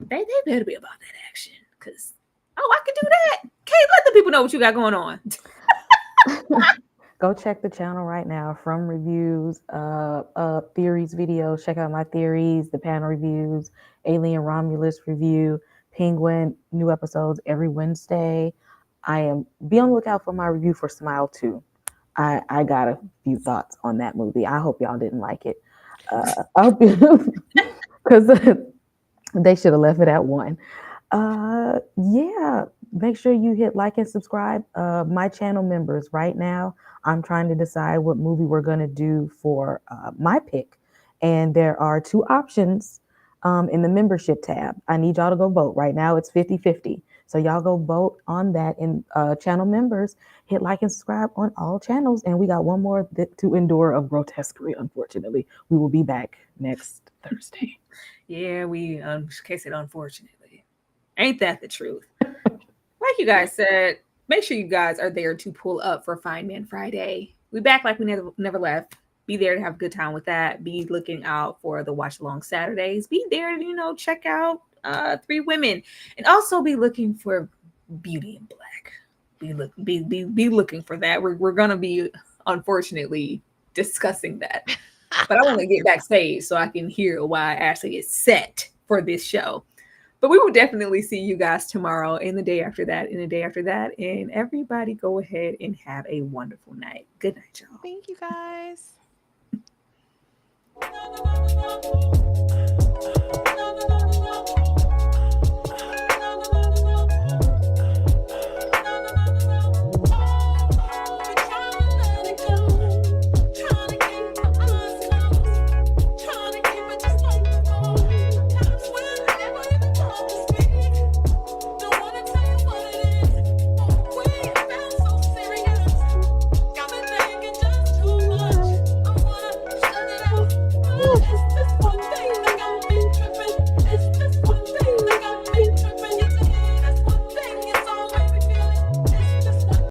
They better be about that action because I can do that. Kate, let the people know what you got going on. Go check the channel right now. From reviews, theories videos. Check out my theories, the panel reviews, Alien Romulus review, Penguin new episodes every Wednesday. Be on the lookout for my review for Smile 2. I got a few thoughts on that movie. I hope y'all didn't like it. I hope because they should have left it at 1. Yeah, make sure you hit like and subscribe. My channel members, right now, I'm trying to decide what movie we're going to do for my pick. And there are 2 options in the membership tab. I need y'all to go vote. Right now, it's 50-50. So y'all go vote on that. And channel members, hit like and subscribe on all channels. And we got one more to endure of grotesquerie, unfortunately. We will be back next Thursday. Yeah, we case it unfortunately. Ain't that the truth? Like you guys said, make sure you guys are there to pull up for Fine Man Friday. We back like we never left. Be there to have a good time with that. Be looking out for the watch along Saturdays. Be there to, check out 3 women. And also be looking for Beauty in Black. Be looking for that. We're gonna be unfortunately discussing that. But I want to get backstage so I can hear why Ashley is set for this show. But we will definitely see you guys tomorrow and the day after that and the day after that. And everybody go ahead and have a wonderful night. Good night, y'all. Thank you, guys.